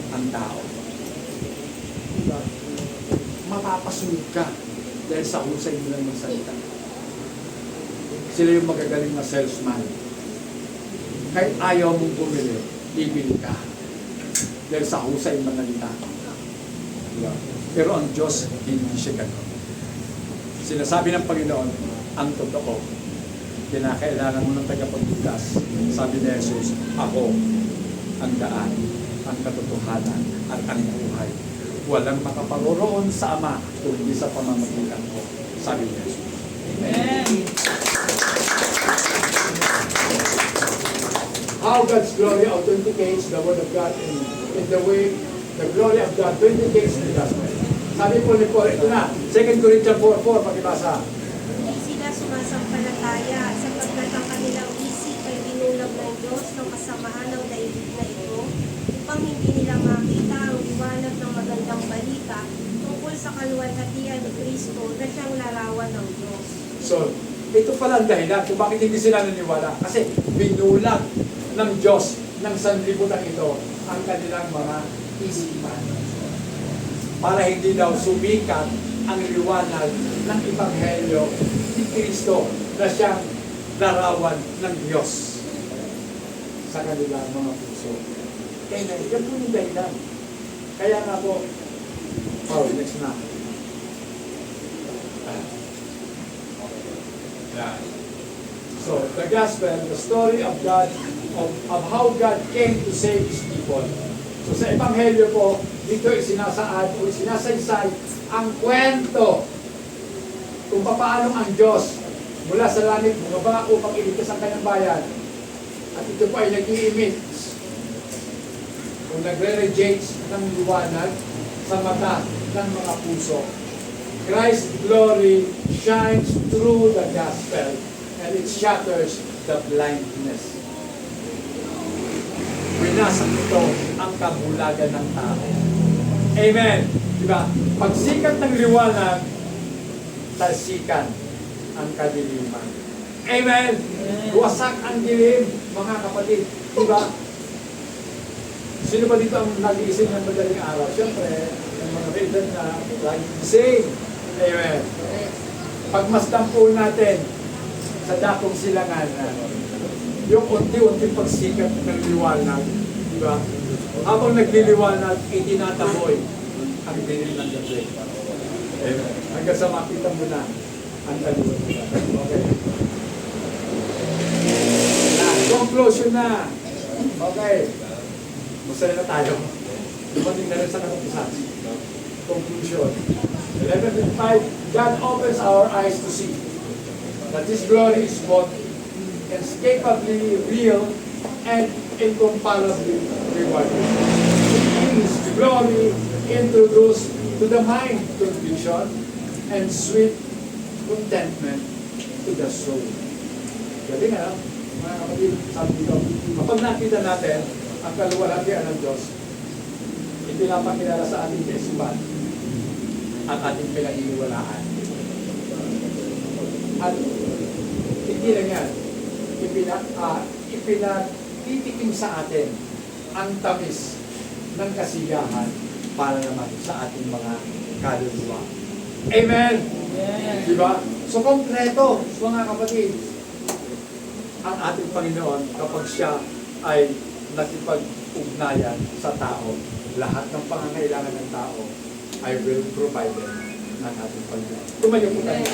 Speaker 2: ang tao. Diba? Mapapasunod ka dahil sa husay mo lang magsalita. Sila yung magagaling na salesman. Kahit ayaw mong bumili, bibili ka. Dahil sa husay manalita. Diba? Pero ang Diyos, hindi siya gano'n. Sinasabi ng Panginoon, ang totoo. Kinakailangan mo ng tagapagligtas. Sabi ni Jesus, ako ang daan, ang katotohanan, at ang buhay. Walang makaparoroon sa Ama kung hindi sa pamamagitan ko. Sabi ni Jesus.
Speaker 4: Amen.
Speaker 2: How God's glory authenticates the Word of God in the way the glory of God vindicates the gospel. Sabi po ni Paul, ito na, 2 Corinthians 4:4, pakibasa.
Speaker 3: Hindi sila sumasampalataya sapagkat ang kanilang isip ay binulag ng Diyos ng kasamaan ng daigdig na ito upang hindi nila makita ang liwanag ng magandang balita tungkol sa kaluwalhatian ni Kristo na siyang larawan ng Diyos.
Speaker 2: So, ito pala ang dahilan kung bakit hindi sila naniwala. Kasi binulag ng Diyos ng sanlibutan ito ang kanilang mga isipan. Para hindi daw sumikat ang liwanag ng Ebanghelyo ni Kristo na siyang larawan ng Diyos sa kanilang mga puso. Kaya yan po yung dahilan. Kaya nga po, next na.
Speaker 1: Yeah.
Speaker 2: So, the gospel, the story of God, of how God came to save His people. So, sa Ebanghelyo po, dito isinasaad o sinasaysay ang kwento kung paano ang Diyos mula sa langit bumaba upang iligtas ang kanyang bayan. At ito po ay nag-i-emit o nagre-reject ng liwanag sa mata ng mga puso. Christ's glory shines through the gospel and it shatters the blindness. Winasak ito ang kabulagan ng tao. Amen. Diba? Pagsikat ng liwanag, talsikan ang kadiliman. Amen. Wasak ang dilim, mga kapatid. Diba? Sino ba dito ang nag-iisip ng madaling araw? Siyempre, yung mga reason na lagi gising. Amen. Pagmasdan po natin sa dakong silanganan, yung unti-unti pagsikat ng liwanag, di ba? Habang nagliliwanag, itinataboy ang dilim ng gabi. Amen. Hanggang sa makita mo na ang kaliwanag. Okay. Conclusion na. Okay. Masaya na tayo. Dumating na rin sa katapusan. Conclusion. 11:5, God opens our eyes to see that His glory is both inescapably real and incomparably rewarding. His glory introduced to the mind confusion and sweet contentment to the soul. Galing nga, mga kapatid, sabi dito, kapag nakita natin ang kaluwalhatian ng Diyos, ipinapakilala sa ating kaisipan ang ating pinag-iwalaan. At hindi lang yan, ipinatitikim sa atin ang tamis ng kasiyahan para naman sa ating mga kaluluwa. Amen!
Speaker 4: Amen.
Speaker 2: Diba? So, kompleto, mga kapatid, ang ating Panginoon kapag siya ay nakipag-ugnayan sa tao, lahat ng pangangailangan ng tao ay will provide ng ating Panginoon. Tumayo po tayo.